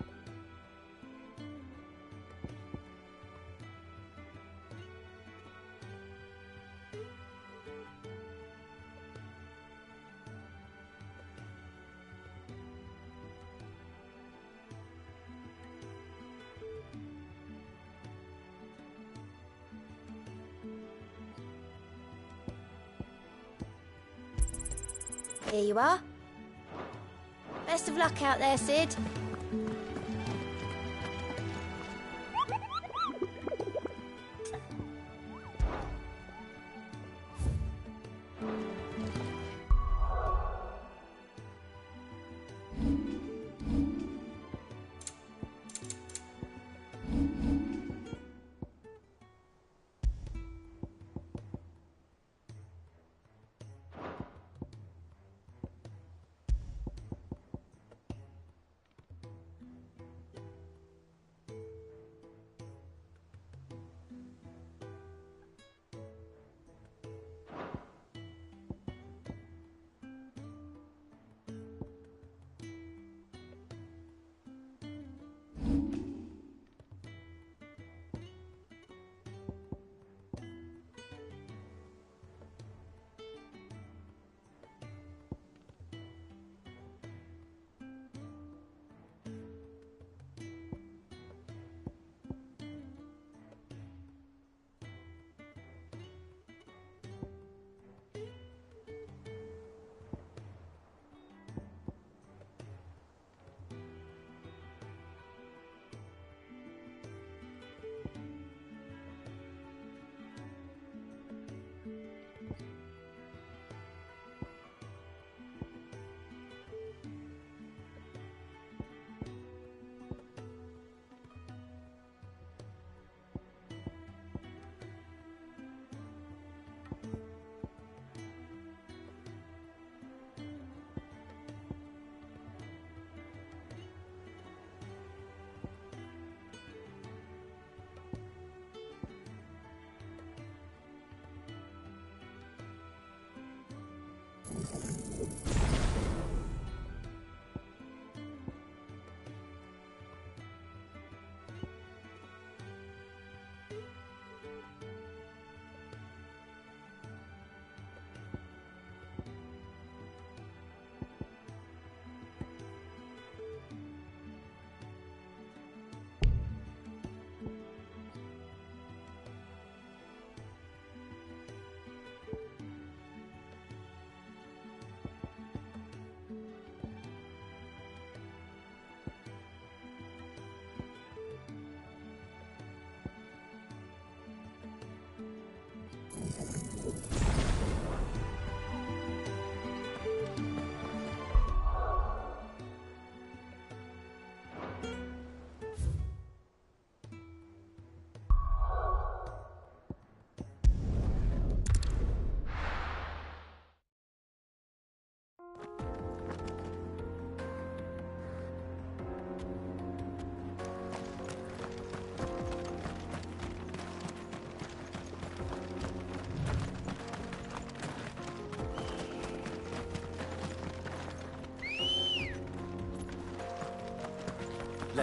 Here you are. Best of luck out there, Sid.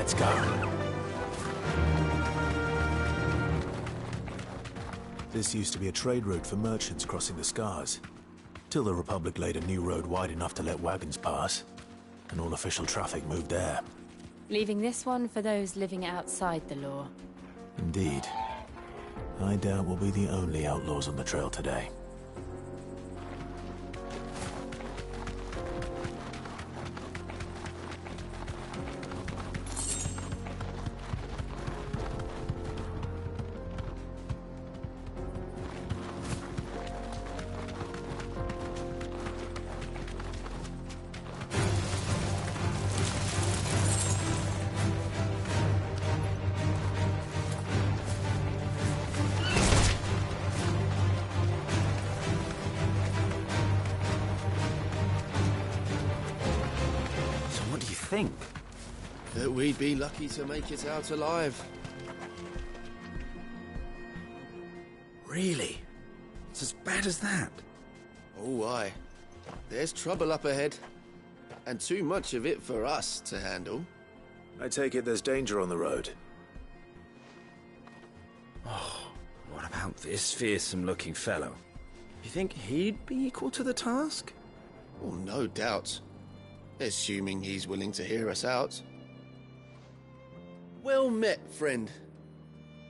Let's go. This used to be a trade route for merchants crossing the Scars, till the Republic laid a new road wide enough to let wagons pass, and all official traffic moved there. Leaving this one for those living outside the law. Indeed. I doubt we'll be the only outlaws on the trail today. Think that we'd be lucky to make it out alive. Really? It's as bad as that? Oh, aye. There's trouble up ahead, and too much of it for us to handle. I take it there's danger on the road. Oh, what about this fearsome-looking fellow? You think he'd be equal to the task? Oh, no doubt. Assuming he's willing to hear us out. Well met, friend.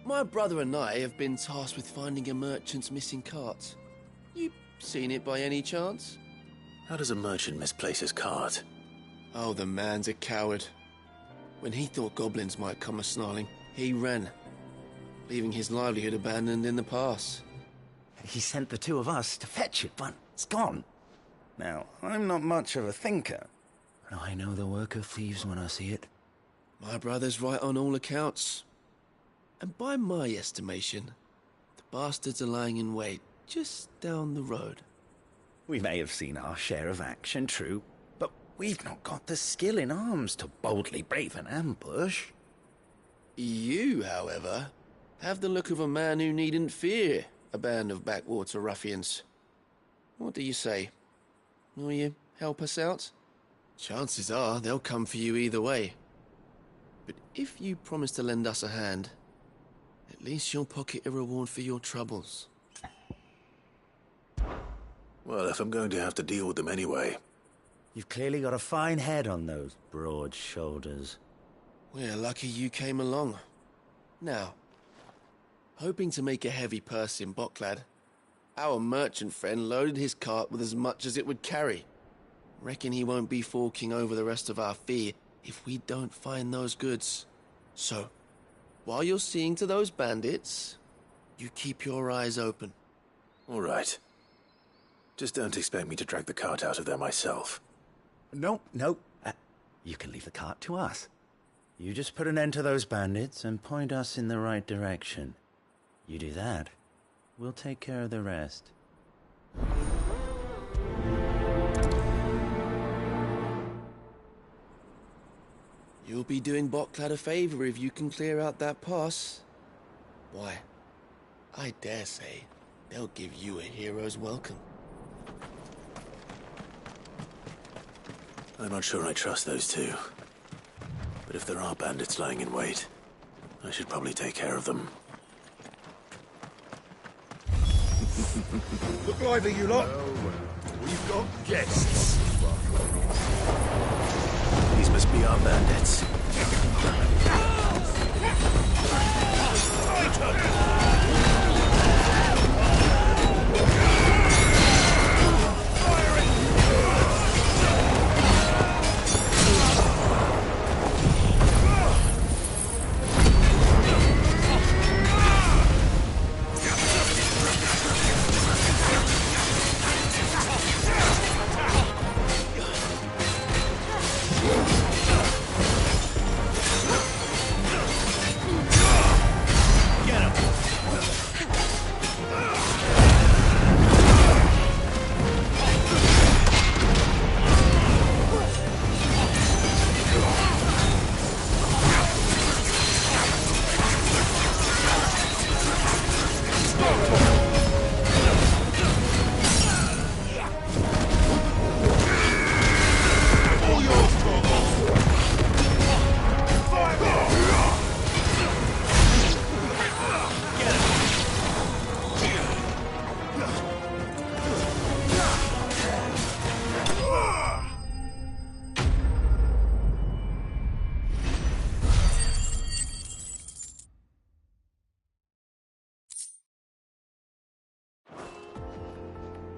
My brother and I have been tasked with finding a merchant's missing cart. You seen it by any chance? How does a merchant misplace his cart? Oh, the man's a coward. When he thought goblins might come a-snarling, he ran, leaving his livelihood abandoned in the pass. He sent the two of us to fetch it, but it's gone. Now, I'm not much of a thinker, but I know the work of thieves when I see it. My brother's right on all accounts. And by my estimation, the bastards are lying in wait just down the road. We may have seen our share of action, true, but we've not got the skill in arms to boldly brave an ambush. You, however, have the look of a man who needn't fear a band of backwater ruffians. What do you say? Will you help us out? Chances are they'll come for you either way. But if you promise to lend us a hand, at least you'll pocket a reward for your troubles. Well, if I'm going to have to deal with them anyway. You've clearly got a fine head on those broad shoulders. We're lucky you came along. Now, hoping to make a heavy purse in Bocklad, our merchant friend loaded his cart with as much as it would carry. Reckon he won't be forking over the rest of our fee if we don't find those goods. So, while you're seeing to those bandits, you keep your eyes open. All right. Just don't expect me to drag the cart out of there myself. No. You can leave the cart to us. You just put an end to those bandits and point us in the right direction. You do that, we'll take care of the rest. You'll be doing Bocklad a favor if you can clear out that pass. Why, I dare say they'll give you a hero's welcome. I'm not sure I trust those two. But if there are bandits lying in wait, I should probably take care of them. Look lively, you lot. We've got guests. These must be our bandits.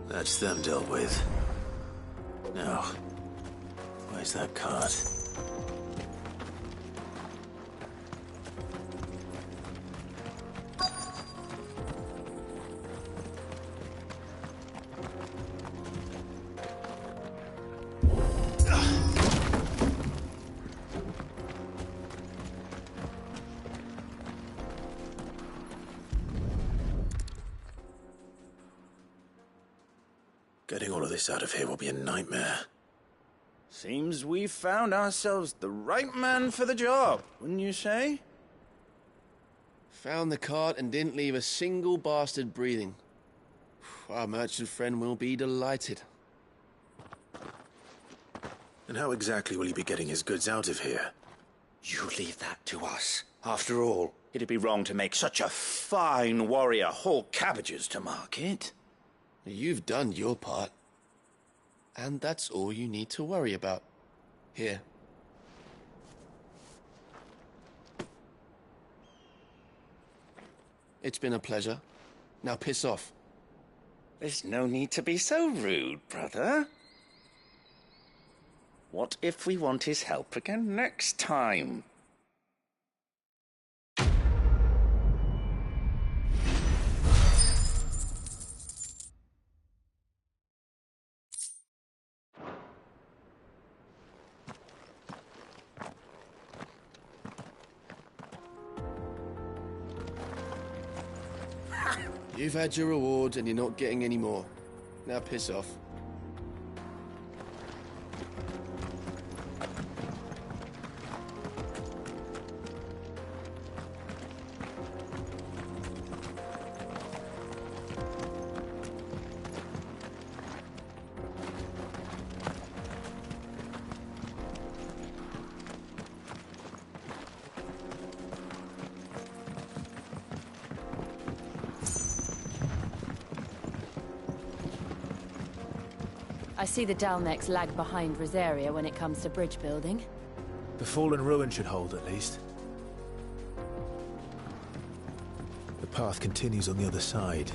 That's them dealt with. Now, where's that cart? Getting all of this out of here will be a nightmare. Seems we've found ourselves the right man for the job, wouldn't you say? Found the cart and didn't leave a single bastard breathing. Our merchant friend will be delighted. And how exactly will he be getting his goods out of here? You leave that to us. After all, it'd be wrong to make such a fine warrior haul cabbages to market. You've done your part. And that's all you need to worry about. Here. It's been a pleasure. Now piss off. There's no need to be so rude, brother. What if we want his help again next time? You've had your rewards and you're not getting any more. Now piss off. I see the Dalnecs lag behind Rosaria when it comes to bridge building. The fallen ruin should hold, at least. The path continues on the other side.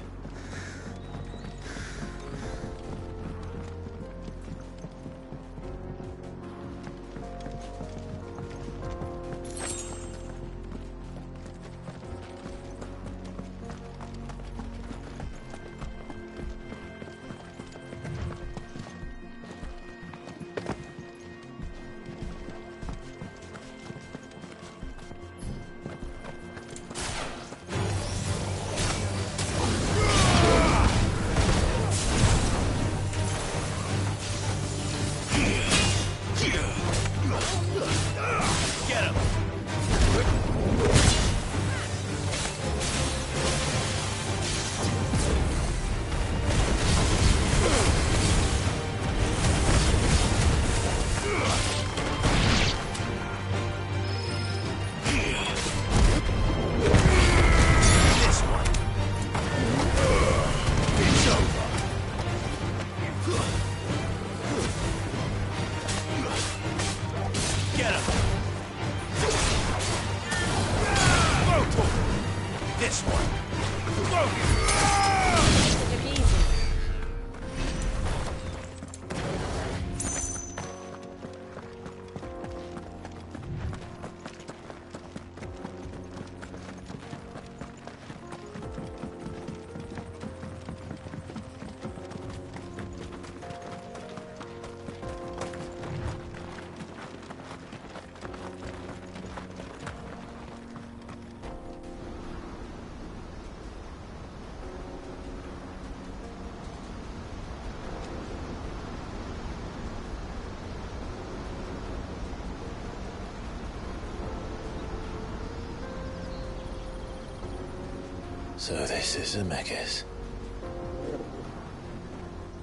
So this is Zemeckis.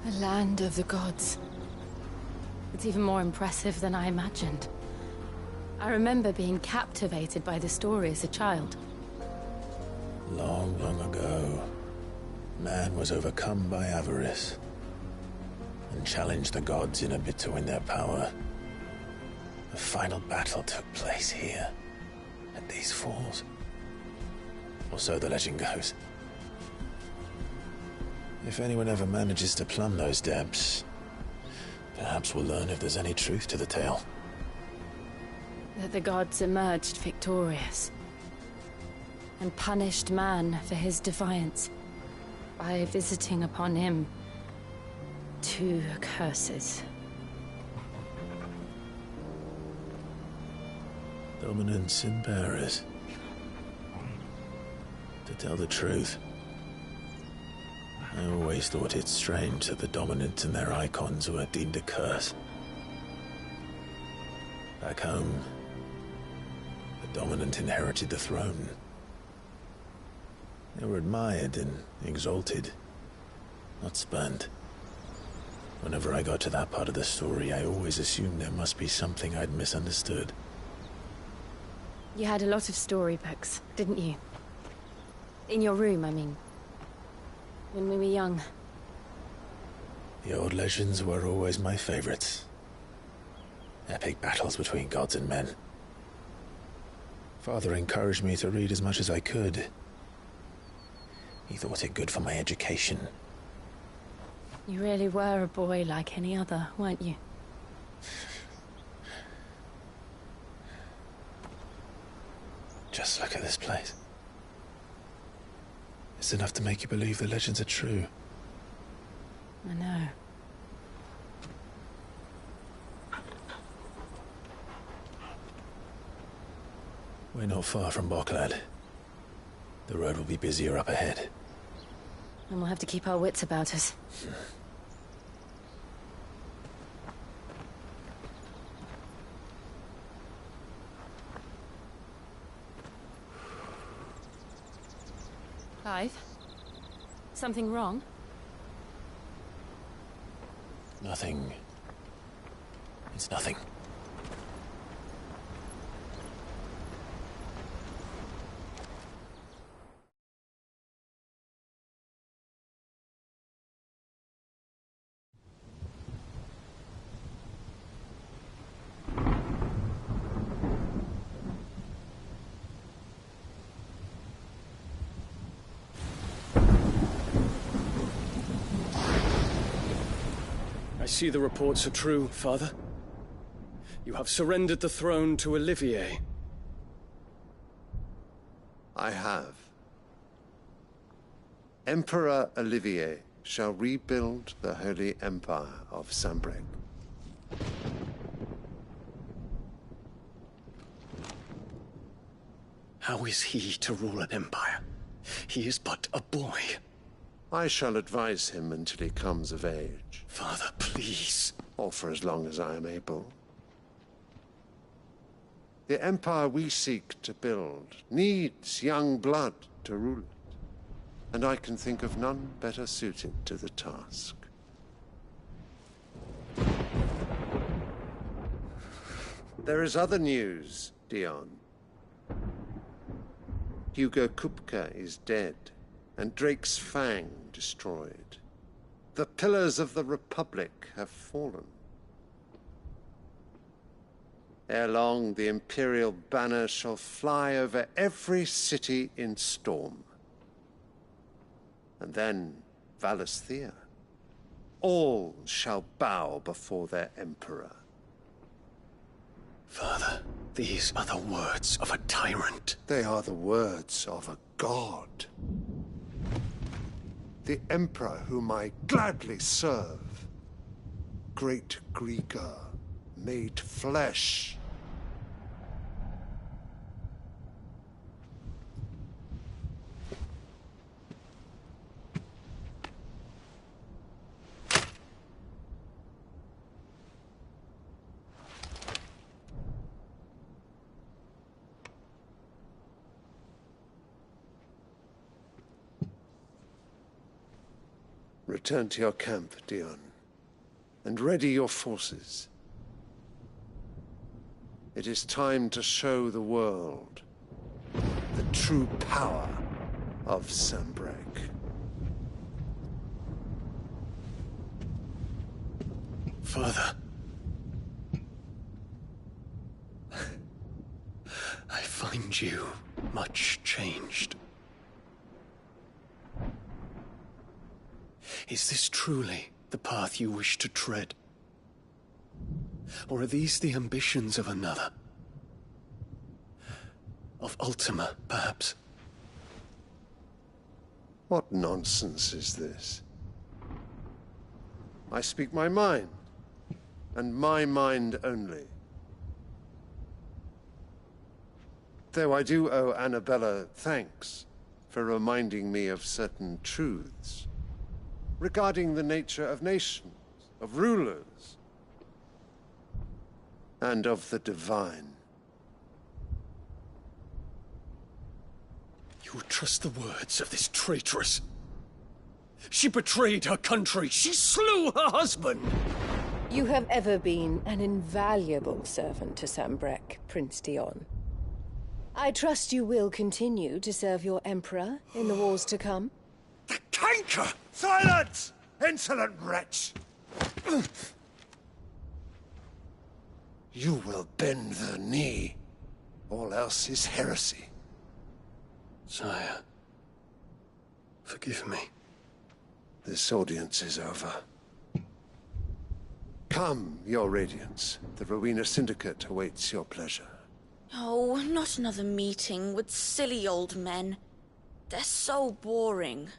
The land of the gods. It's even more impressive than I imagined. I remember being captivated by the story as a child. Long, long ago, man was overcome by avarice and challenged the gods in a bid to win their power. The final battle took place here, at these falls. Or so the legend goes. If anyone ever manages to plumb those depths, perhaps we'll learn if there's any truth to the tale. That the gods emerged victorious and punished man for his defiance by visiting upon him 2 curses. Dominance and bearers. To tell the truth, I always thought it strange that the dominant and their icons were deemed a curse. Back home, the dominant inherited the throne. They were admired and exalted, not spurned. Whenever I got to that part of the story, I always assumed there must be something I'd misunderstood. You had a lot of storybooks, didn't you? In your room, I mean. When we were young. The old legends were always my favorites. Epic battles between gods and men. Father encouraged me to read as much as I could. He thought it good for my education. You really were a boy like any other, weren't you? Just look at this place. It's enough to make you believe the legends are true. I know. We're not far from Boklad. The road will be busier up ahead. And we'll have to keep our wits about us. Clive? Something wrong? Nothing. It's nothing. I see the reports are true, Father. You have surrendered the throne to Olivier. I have. Emperor Olivier shall rebuild the Holy Empire of Sanbreque. How is he to rule an empire? He is but a boy. I shall advise him until he comes of age. Father, please. Or for as long as I am able. The empire we seek to build needs young blood to rule it, and I can think of none better suited to the task. There is other news, Dion. Hugo Kupka is dead, and Drake's Fang destroyed. The pillars of the Republic have fallen. Ere long, the Imperial banner shall fly over every city in Storm. And then, Valisthea. All shall bow before their Emperor. Father, these are the words of a tyrant. They are the words of a god. The Emperor whom I gladly serve. Great Greeker, made flesh. Return to your camp, Dion, and ready your forces. It is time to show the world the true power of Sanbreque. Father. I find you much changed. Is this truly the path you wish to tread? Or are these the ambitions of another? Of Ultima, perhaps? What nonsense is this? I speak my mind, and my mind only. Though I do owe Annabella thanks for reminding me of certain truths regarding the nature of nations, of rulers, and of the divine. You would trust the words of this traitress? She betrayed her country. She slew her husband. You have ever been an invaluable servant to Sambrek, Prince Dion. I trust you will continue to serve your Emperor in the wars to come. The canker! Silence! Insolent wretch! You will bend the knee. All else is heresy. Sire, forgive me. This audience is over. Come, your Radiance. The Rowena Syndicate awaits your pleasure. Oh, not another meeting with silly old men. They're so boring.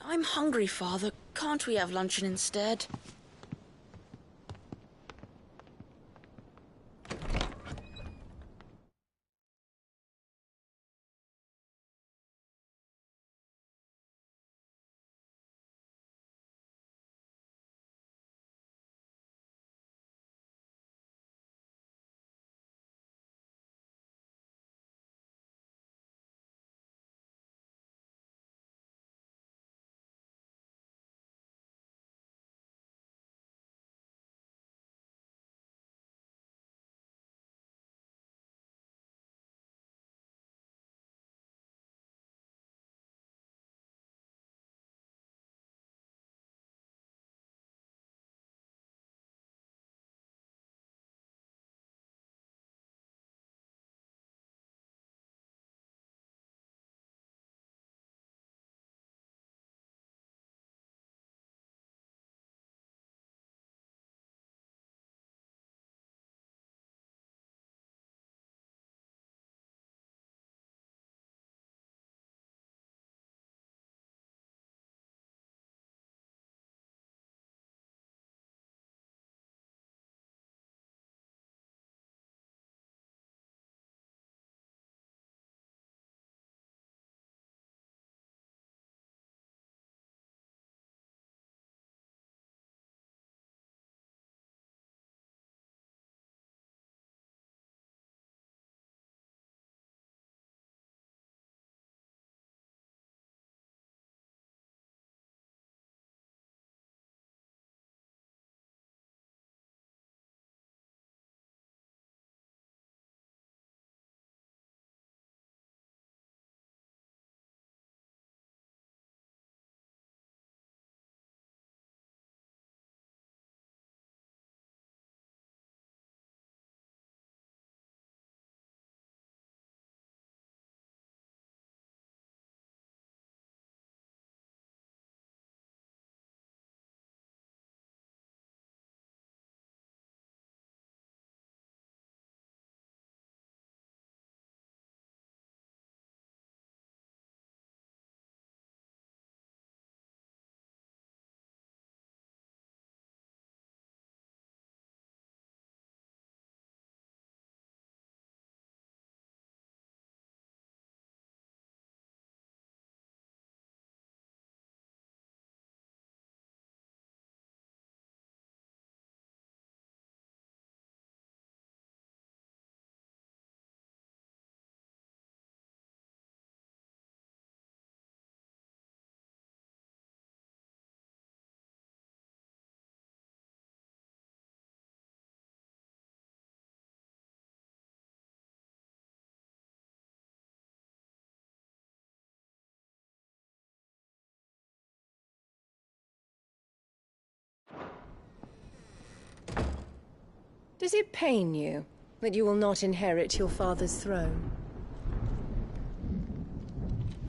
I'm hungry, Father. Can't we have luncheon instead? Does it pain you that you will not inherit your father's throne?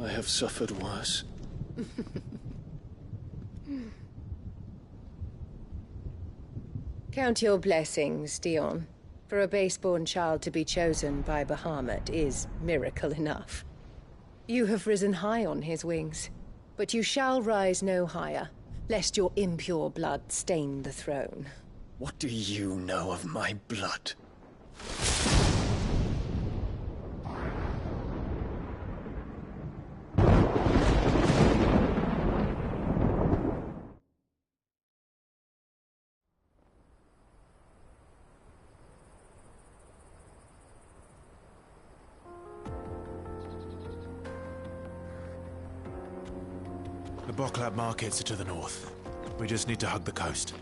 I have suffered worse. Count your blessings, Dion. For a base-born child to be chosen by Bahamut is miracle enough. You have risen high on his wings, but you shall rise no higher, lest your impure blood stain the throne. What do you know of my blood? The Boklab markets are to the north. We just need to hug the coast.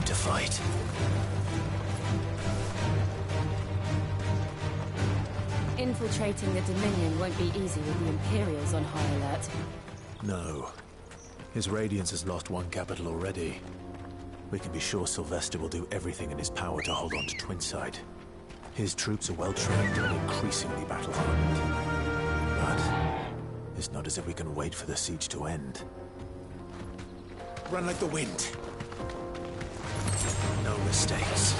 to fight. Infiltrating the Dominion won't be easy with the Imperials on high alert. No. His Radiance has lost one capital already. We can be sure Sylvester will do everything in his power to hold on to Twinside. His troops are well-trained and increasingly battle-hardened. But it's not as if we can wait for the siege to end. Run like the wind. No mistakes.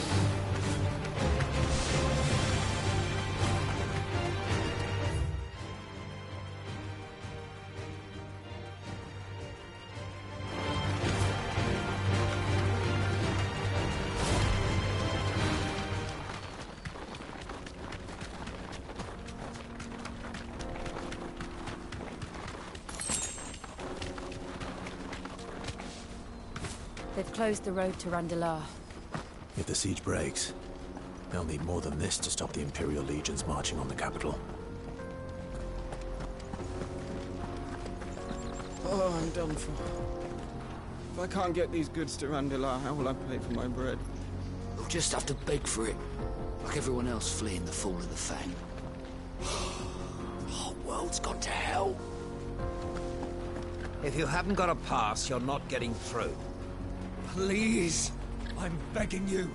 They've closed the road to Randalar. If the siege breaks, they'll need more than this to stop the Imperial legions marching on the capital. Oh, I'm done for. If I can't get these goods to Randalar, how will I pay for my bread? We'll just have to beg for it, like everyone else fleeing the fall of the Fang. The whole world's gone to hell. If you haven't got a pass, you're not getting through. Please, I'm begging you.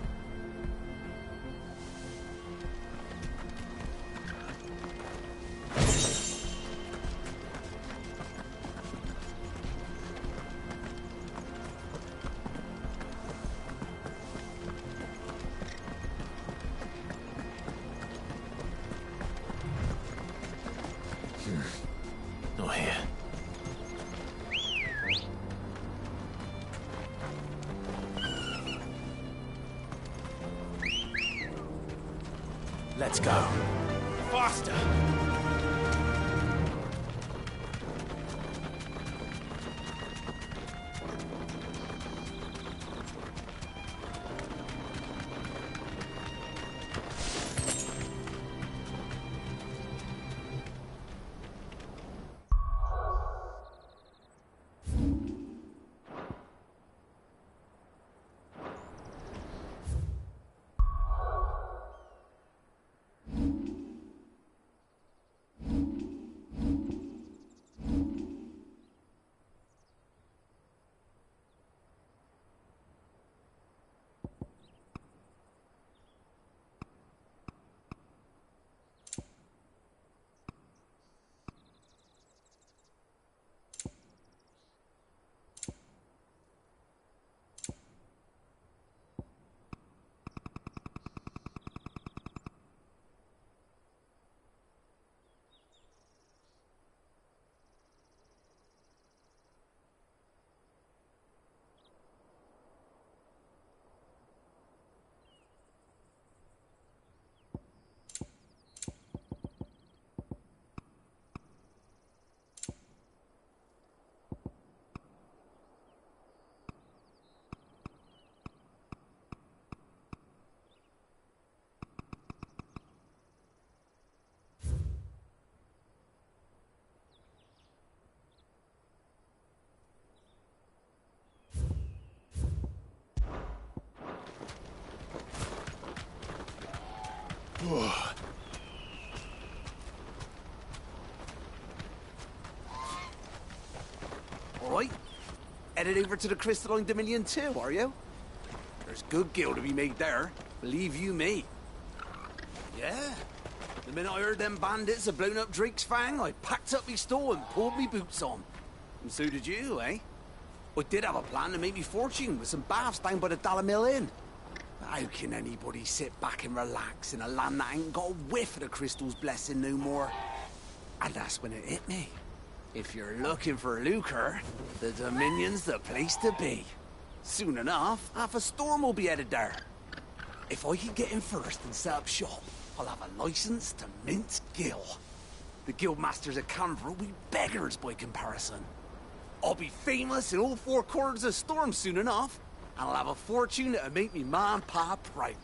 Not here. Let's go. Faster! All right. Headed over to the Crystalline Dominion too, are you? There's good gil to be made there, believe you me. Yeah. The minute I heard them bandits had blown up Drake's Fang, I packed up me store and pulled me boots on. And so did you, eh? I did have a plan to make me fortune with some baths down by the Dalamil Inn. How can anybody sit back and relax in a land that ain't got a whiff of the crystal's blessing no more? And that's when it hit me. If you're looking for lucre, the Dominion's the place to be. Soon enough, half a storm will be headed there. If I can get in first and set up shop, I'll have a license to mince gil. The guildmasters at Canberra will be beggars by comparison. I'll be famous in all four corners of Storm soon enough, and I'll have a fortune that'll make me ma and pa proud.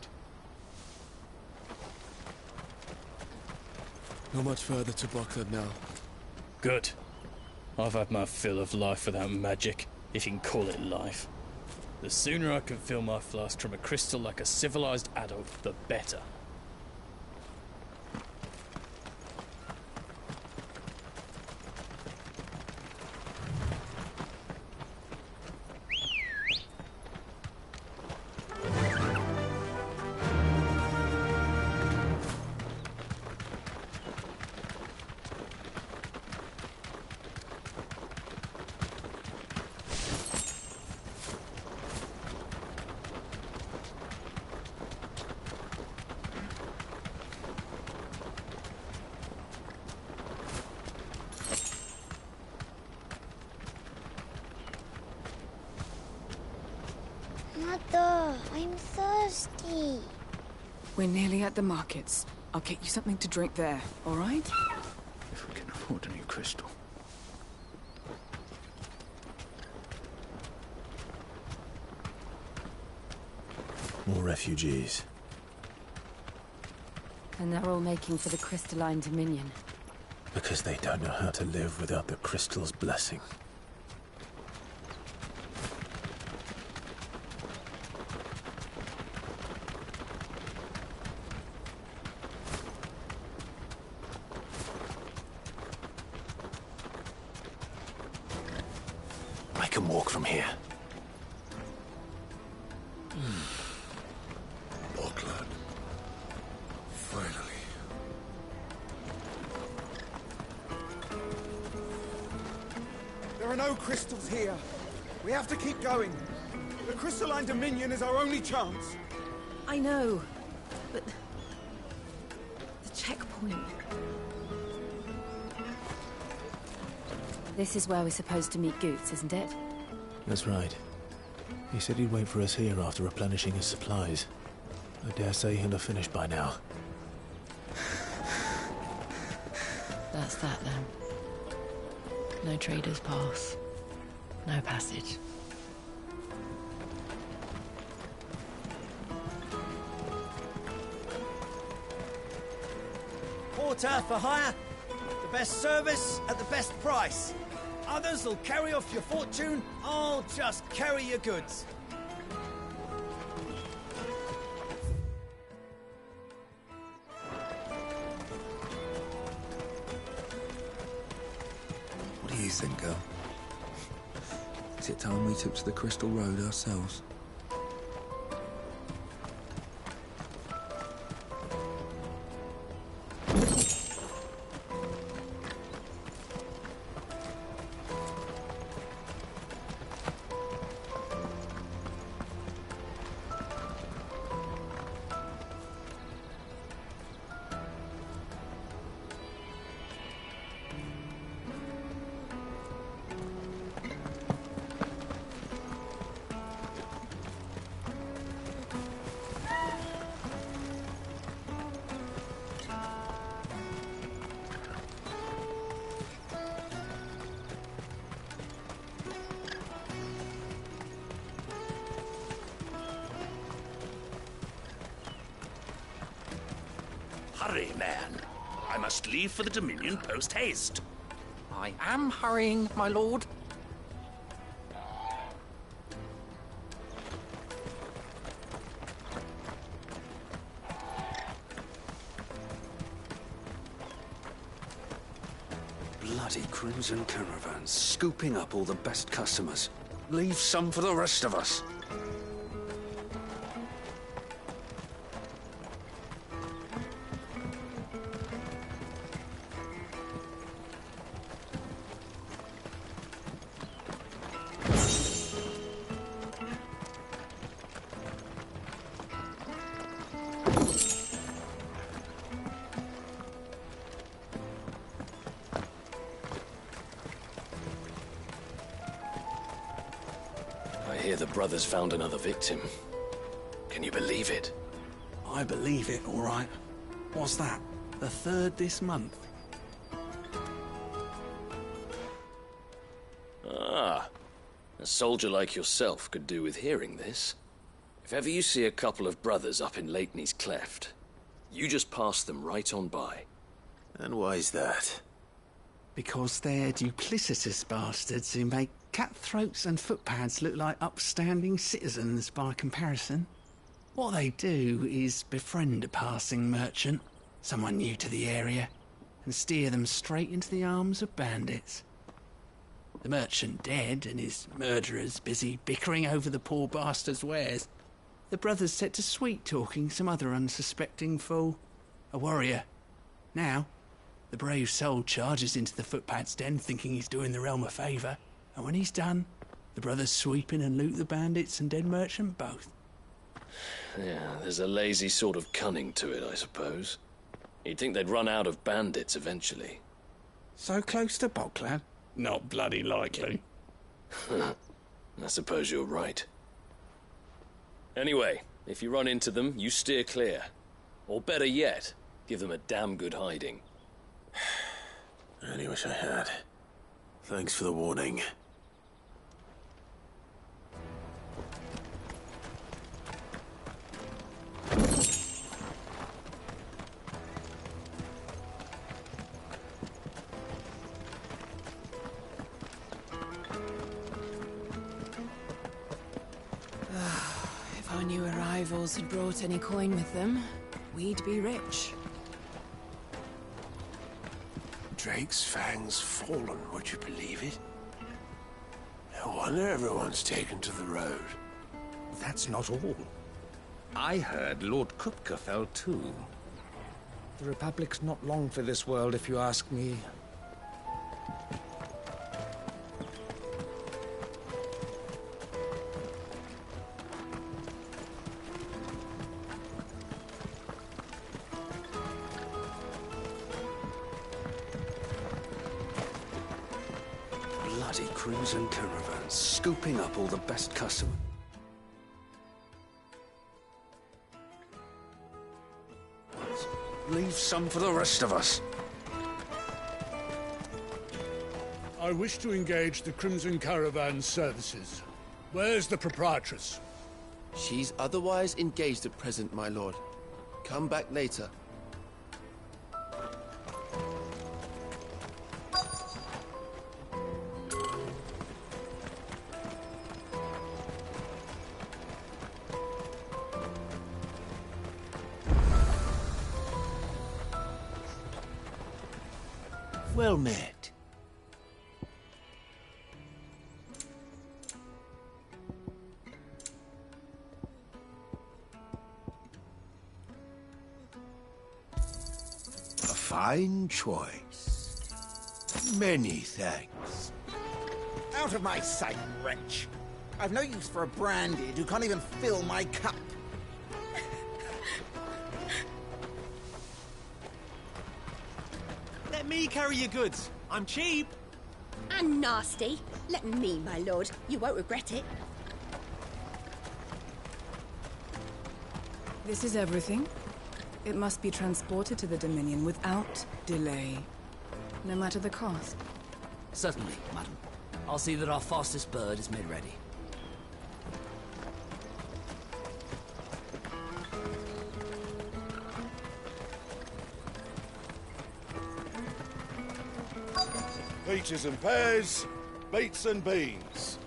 Not much further to Brockford now. Good. I've had my fill of life without magic, if you can call it life. The sooner I can fill my flask from a crystal like a civilized adult, the better. Mother, I'm thirsty. We're nearly at the markets. I'll get you something to drink there, all right? If we can afford a new crystal. More refugees. And they're all making for the crystalline dominion. Because they don't know how to live without the crystal's blessing. I can walk from here. Buckland. Finally. There are no crystals here. We have to keep going. The crystalline dominion is our only chance. I know, but... the checkpoint... This is where we're supposed to meet Goots, isn't it? That's right. He said he'd wait for us here after replenishing his supplies. I dare say he'll have finished by now. That's that then. No traders pass. No passage. Porter for hire. The best service at the best price. Others will carry off your fortune. I'll just carry your goods. What do you think, girl? Is it time we took to the Crystal Road ourselves? Hurry, man. I must leave for the Dominion post-haste. I am hurrying, my lord. Bloody crimson caravans, scooping up all the best customers. Leave some for the rest of us. I hear the brothers found another victim. Can you believe it? I believe it, all right. What's that? The third this month? Ah, a soldier like yourself could do with hearing this. If ever you see a couple of brothers up in Lakeney's Cleft, you just pass them right on by. And why's that? Because they're duplicitous bastards who make Cutthroats and footpads look like upstanding citizens by comparison. What they do is befriend a passing merchant, someone new to the area, and steer them straight into the arms of bandits. The merchant dead and his murderers busy bickering over the poor bastard's wares. The brothers set to sweet-talking some other unsuspecting fool, a warrior. Now, the brave soul charges into the footpad's den thinking he's doing the realm a favour, and when he's done, the brothers sweep in and loot the bandits and dead merchant both. Yeah, there's a lazy sort of cunning to it, I suppose. You'd think they'd run out of bandits eventually. So close to Boglad? Not bloody likely. I suppose you're right. Anyway, if you run into them, you steer clear. Or better yet, give them a damn good hiding. I only wish I had. Thanks for the warning. If our new arrivals had brought any coin with them, we'd be rich. Drake's Fang's fallen, would you believe it? No wonder everyone's taken to the road. That's not all. I heard Lord Kupka fell too. The Republic's not long for this world, if you ask me. Bloody crimson caravans, scooping up all the best customers. Leave some for the rest of us. I wish to engage the Crimson Caravan services. Where's the proprietress? She's otherwise engaged at present, my lord. Come back later. Well met. A fine choice. Many thanks. Out of my sight, wretch. I've no use for a branded who can't even fill my cup. Let me carry your goods. I'm cheap. And nasty. Let me, my lord. You won't regret it. This is everything. It must be transported to the Dominion without delay, no matter the cost. Certainly, madam. I'll see that our fastest bird is made ready. Peaches and pears, beets and beans.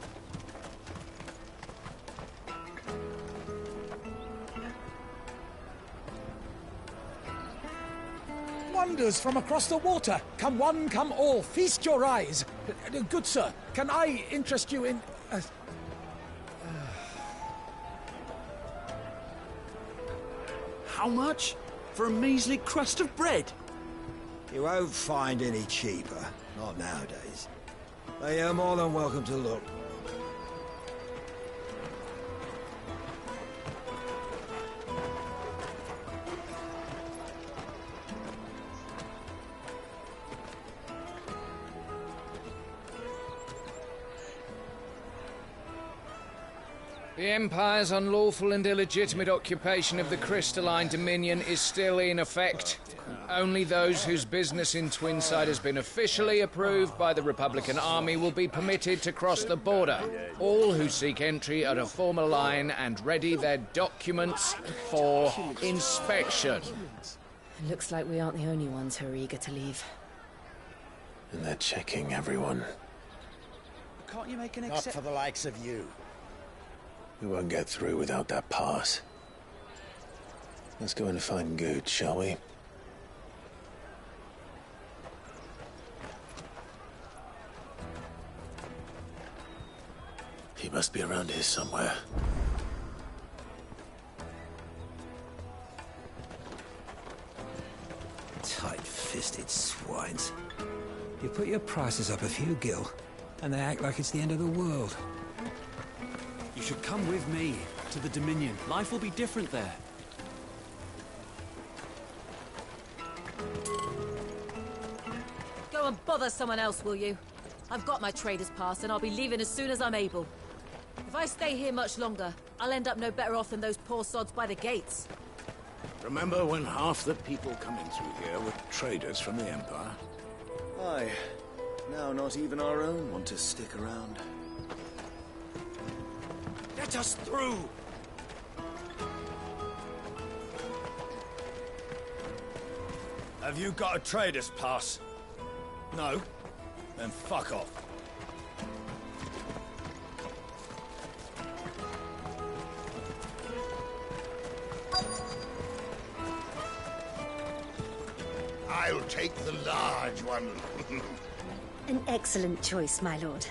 Wonders from across the water. Come one, come all. Feast your eyes. Good sir, can I interest you in... How much? For a measly crust of bread? You won't find any cheaper. Not nowadays. But you're more than welcome to look. The Empire's unlawful and illegitimate occupation of the Crystalline Dominion is still in effect. Only those whose business in Twinside has been officially approved by the Republican Army will be permitted to cross the border. All who seek entry are to form a line and ready their documents for inspection. It looks like we aren't the only ones who are eager to leave. And they're checking everyone. Can't you make an Not for the likes of you. We won't get through without that pass. Let's go and find Good, shall we? He must be around here somewhere. Tight-fisted swines. You put your prices up a few gil, and they act like it's the end of the world. You should come with me to the Dominion. Life will be different there. Go and bother someone else, will you? I've got my trader's pass, and I'll be leaving as soon as I'm able. If I stay here much longer, I'll end up no better off than those poor sods by the gates. Remember when half the people coming through here were traders from the Empire? Aye. Now not even our own want to stick around. Let us through! Have you got a trader's pass? No? Then fuck off. I'll take the large one. An excellent choice, my lord.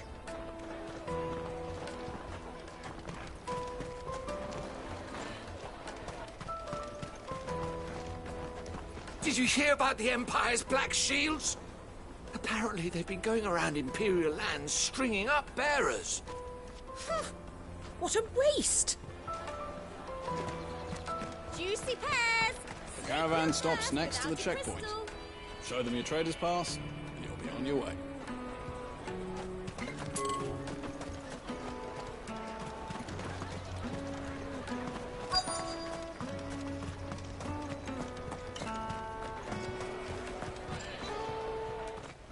Did you hear about the Empire's Black Shields? Apparently they've been going around Imperial lands stringing up bearers. What a waste! Juicy pears! The caravan stops next to the checkpoint. Show them your trader's pass, and you'll be on your way.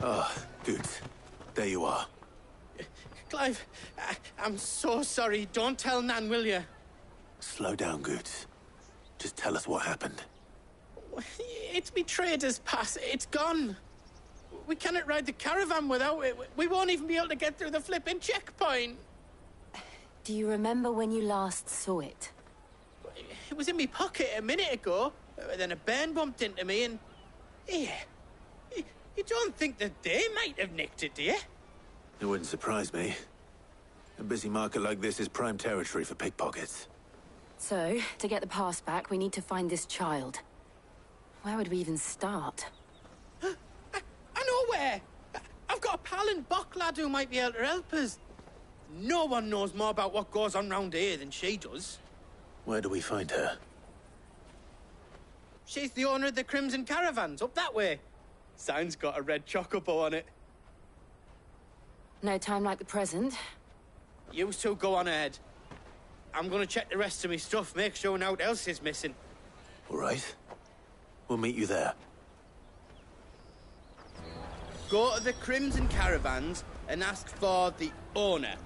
Oh, good. There you are. Clive, I'm so sorry. Don't tell Nan, will you? Slow down, Good. Just tell us what happened. It's me trader's pass. It's gone. We cannot ride the caravan without it. We won't even be able to get through the flipping checkpoint. Do you remember when you last saw it? It was in my pocket a minute ago. Then a bairn bumped into me and... Yeah. You don't think that they might have nicked it, do you? It wouldn't surprise me. A busy market like this is prime territory for pickpockets. So, to get the pass back, we need to find this child. Where would we even start? I know where! I've got a pal in Bock lad who might be able to help us. No one knows more about what goes on round here than she does. Where do we find her? She's the owner of the Crimson Caravans, up that way. Sign's got a red chocobo on it. No time like the present. You two go on ahead. I'm gonna check the rest of my stuff, make sure nothing else is missing. All right. We'll meet you there. Go to the Crimson Caravans and ask for the owner.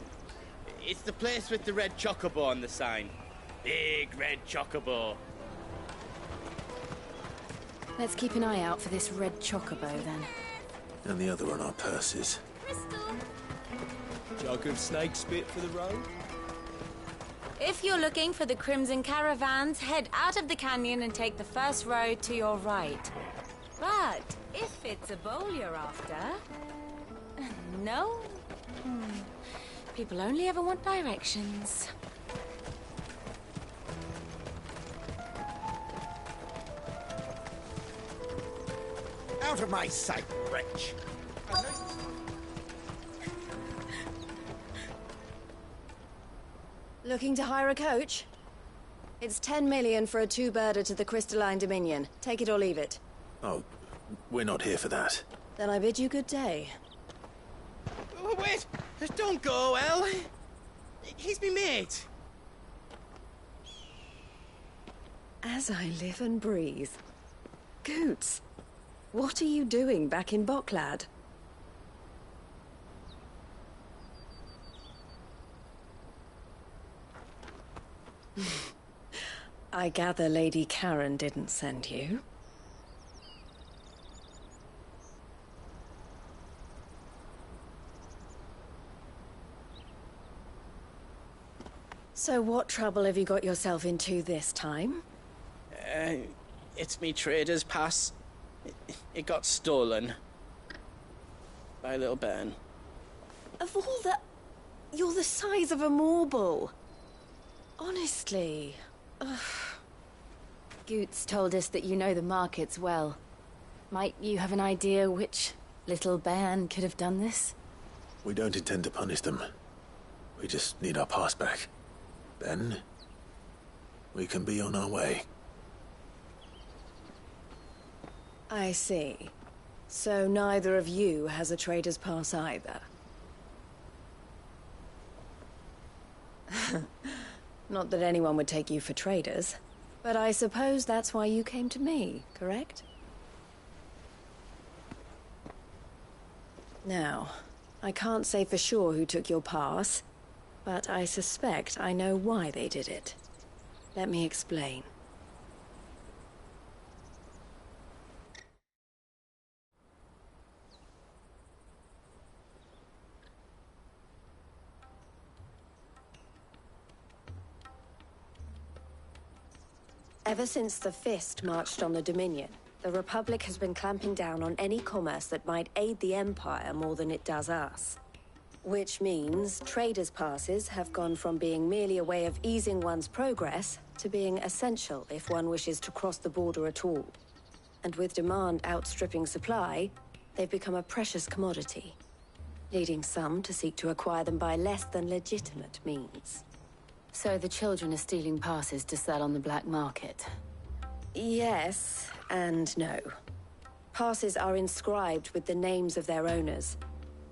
It's the place with the red chocobo on the sign. Big red chocobo. Let's keep an eye out for this red chocobo, then. And the other on our purses. Jug of snake spit for the road? If you're looking for the Crimson Caravans, head out of the canyon and take the first road to your right. But if it's a bowl you're after... No? People only ever want directions. Out of my sight, wretch! Looking to hire a coach? It's 10 million for a two-birder to the Crystalline Dominion. Take it or leave it. Oh, we're not here for that. Then I bid you good day. Oh, wait! Don't go, El! He's me mate. As I live and breathe. Goots, what are you doing back in Bocklad? I gather Lady Karen didn't send you. So what trouble have you got yourself into this time? It's me trader's pass. It got stolen. By little Ben. Of all the... You're the size of a marble. Honestly. Ugh. Goots told us that you know the markets well. Might you have an idea which little bairn could have done this? We don't intend to punish them. We just need our pass back. Then, we can be on our way. I see. So neither of you has a trader's pass either. Not that anyone would take you for traders, but I suppose that's why you came to me, correct? Now, I can't say for sure who took your pass, but I suspect I know why they did it. Let me explain. Ever since the Fist marched on the Dominion, the Republic has been clamping down on any commerce that might aid the Empire more than it does us. Which means traders' passes have gone from being merely a way of easing one's progress to being essential if one wishes to cross the border at all. And with demand outstripping supply, they've become a precious commodity, leading some to seek to acquire them by less than legitimate means. So the children are stealing passes to sell on the black market? Yes, and no. Passes are inscribed with the names of their owners,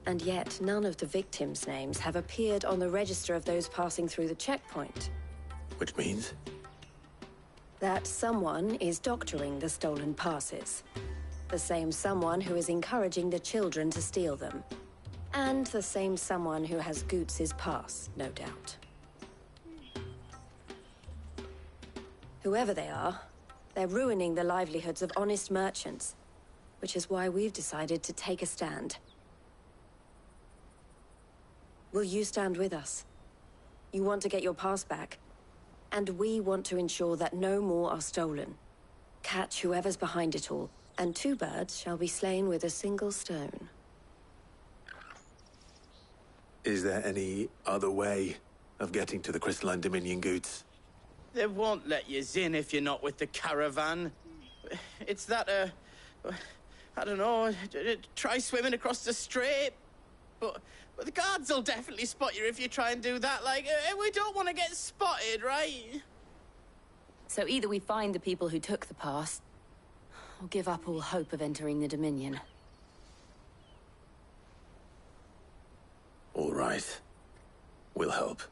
and yet none of the victims' names have appeared on the register of those passing through the checkpoint. Which means? That someone is doctoring the stolen passes. The same someone who is encouraging the children to steal them. And the same someone who has Goots' pass, no doubt. Whoever they are, they're ruining the livelihoods of honest merchants, which is why we've decided to take a stand. Will you stand with us? You want to get your pass back, and we want to ensure that no more are stolen. Catch whoever's behind it all, and 2 birds shall be slain with a single stone. Is there any other way of getting to the Crystalline Dominion, Goots? They won't let you in if you're not with the caravan. It's that, I don't know, try swimming across the strait. But the guards will definitely spot you if you try and do that. Like, we don't want to get spotted, right? So either we find the people who took the pass, or give up all hope of entering the Dominion. All right. We'll help.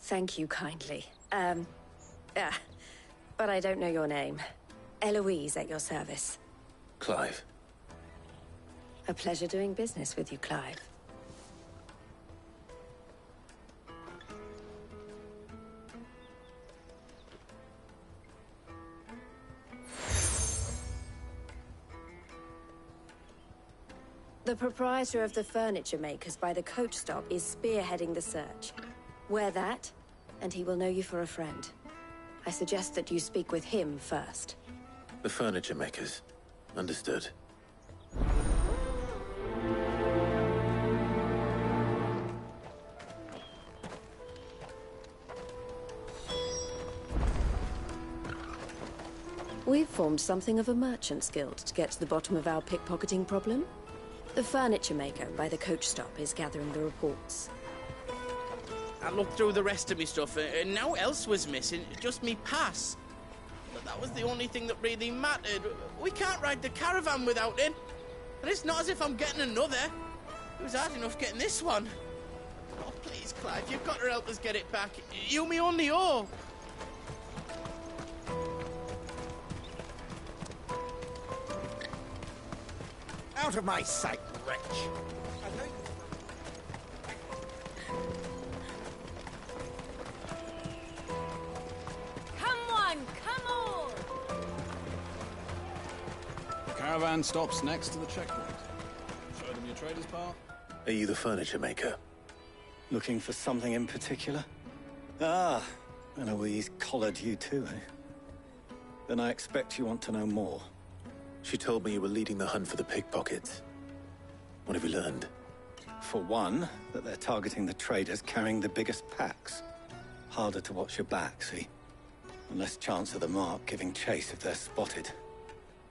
Thank you kindly. But I don't know your name. Eloise at your service. Clive. A pleasure doing business with you, Clive. The proprietor of the furniture makers by the coach stop is spearheading the search. Wear that, and he will know you for a friend. I suggest that you speak with him first. The furniture makers. Understood. We've formed something of a merchant's guild to get to the bottom of our pickpocketing problem. The furniture maker by the coach stop is gathering the reports. I looked through the rest of me stuff, and now else was missing, just me pass. But that was the only thing that really mattered. We can't ride the caravan without it. And it's not as if I'm getting another. It was hard enough getting this one. Oh, please, Clive, you've got to help us get it back. You me only owe. Out of my sight, wretch! Come on, come on! The caravan stops next to the checkpoint. Show them your trader's path. Are you the furniture maker? Looking for something in particular? Ah, Eloise collared you too, eh? Then I expect you want to know more. She told me you were leading the hunt for the pickpockets. What have you learned? For one, that they're targeting the traders carrying the biggest packs. Harder to watch your back, see? And less chance of the mark giving chase if they're spotted.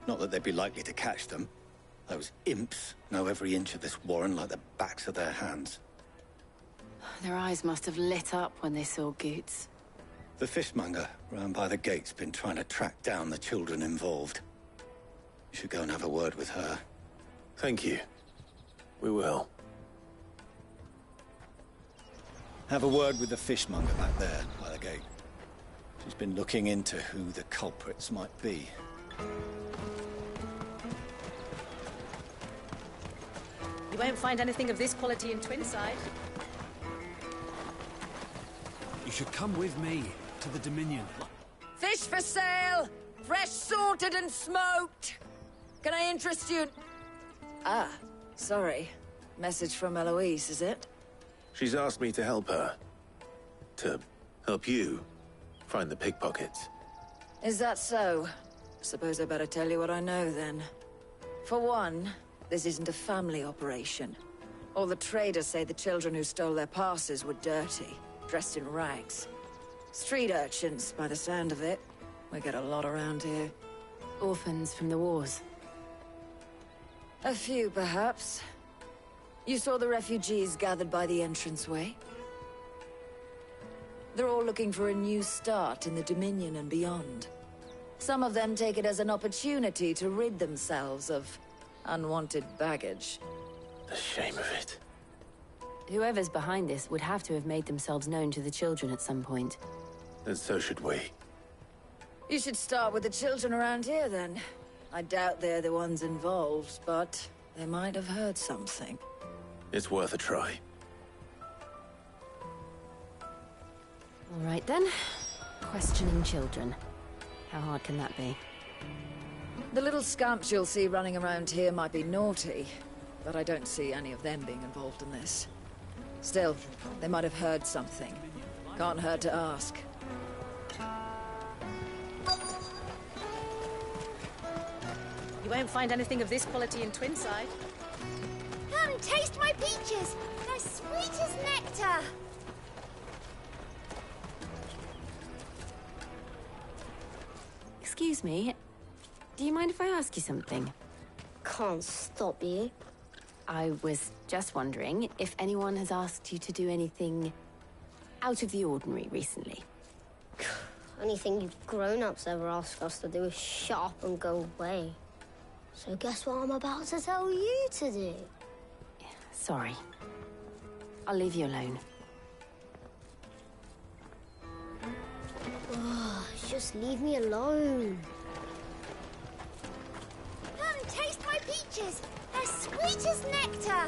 Not that they'd be likely to catch them. Those imps know every inch of this warren like the backs of their hands. Their eyes must have lit up when they saw Goots. The fishmonger round by the gate's been trying to track down the children involved. You should go and have a word with her. Thank you. We will. Have a word with the fishmonger back there by the gate. She's been looking into who the culprits might be. You won't find anything of this quality in Twinside. You should come with me to the Dominion. Fish for sale! Fresh sorted and smoked! Can I interest you? Ah, sorry. Message from Eloise, is it? She's asked me to help her. To help you find the pickpockets. Is that so? Suppose I better tell you what I know, then. For one, this isn't a family operation. All the traders say the children who stole their passes were dirty, dressed in rags. Street urchins, by the sound of it. We get a lot around here. Orphans from the wars. A few, perhaps. You saw the refugees gathered by the entranceway? They're all looking for a new start in the Dominion and beyond. Some of them take it as an opportunity to rid themselves of unwanted baggage. The shame of it. Whoever's behind this would have to have made themselves known to the children at some point. And so should we. You should start with the children around here, then. I doubt they're the ones involved, but they might have heard something. It's worth a try. All right, then. Questioning children. How hard can that be? The little scamps you'll see running around here might be naughty, but I don't see any of them being involved in this. Still, they might have heard something. Can't hurt to ask. You won't find anything of this quality in Twinside. Come, taste my peaches! They're sweet as nectar! Excuse me. Do you mind if I ask you something? Can't stop you. I was just wondering if anyone has asked you to do anything out of the ordinary recently. Anything you grown-ups ever ask us to do is shut up and go away. So guess what I'm about to tell you to do? Sorry. I'll leave you alone. Oh, just leave me alone. Come, taste my peaches! They're sweet as nectar!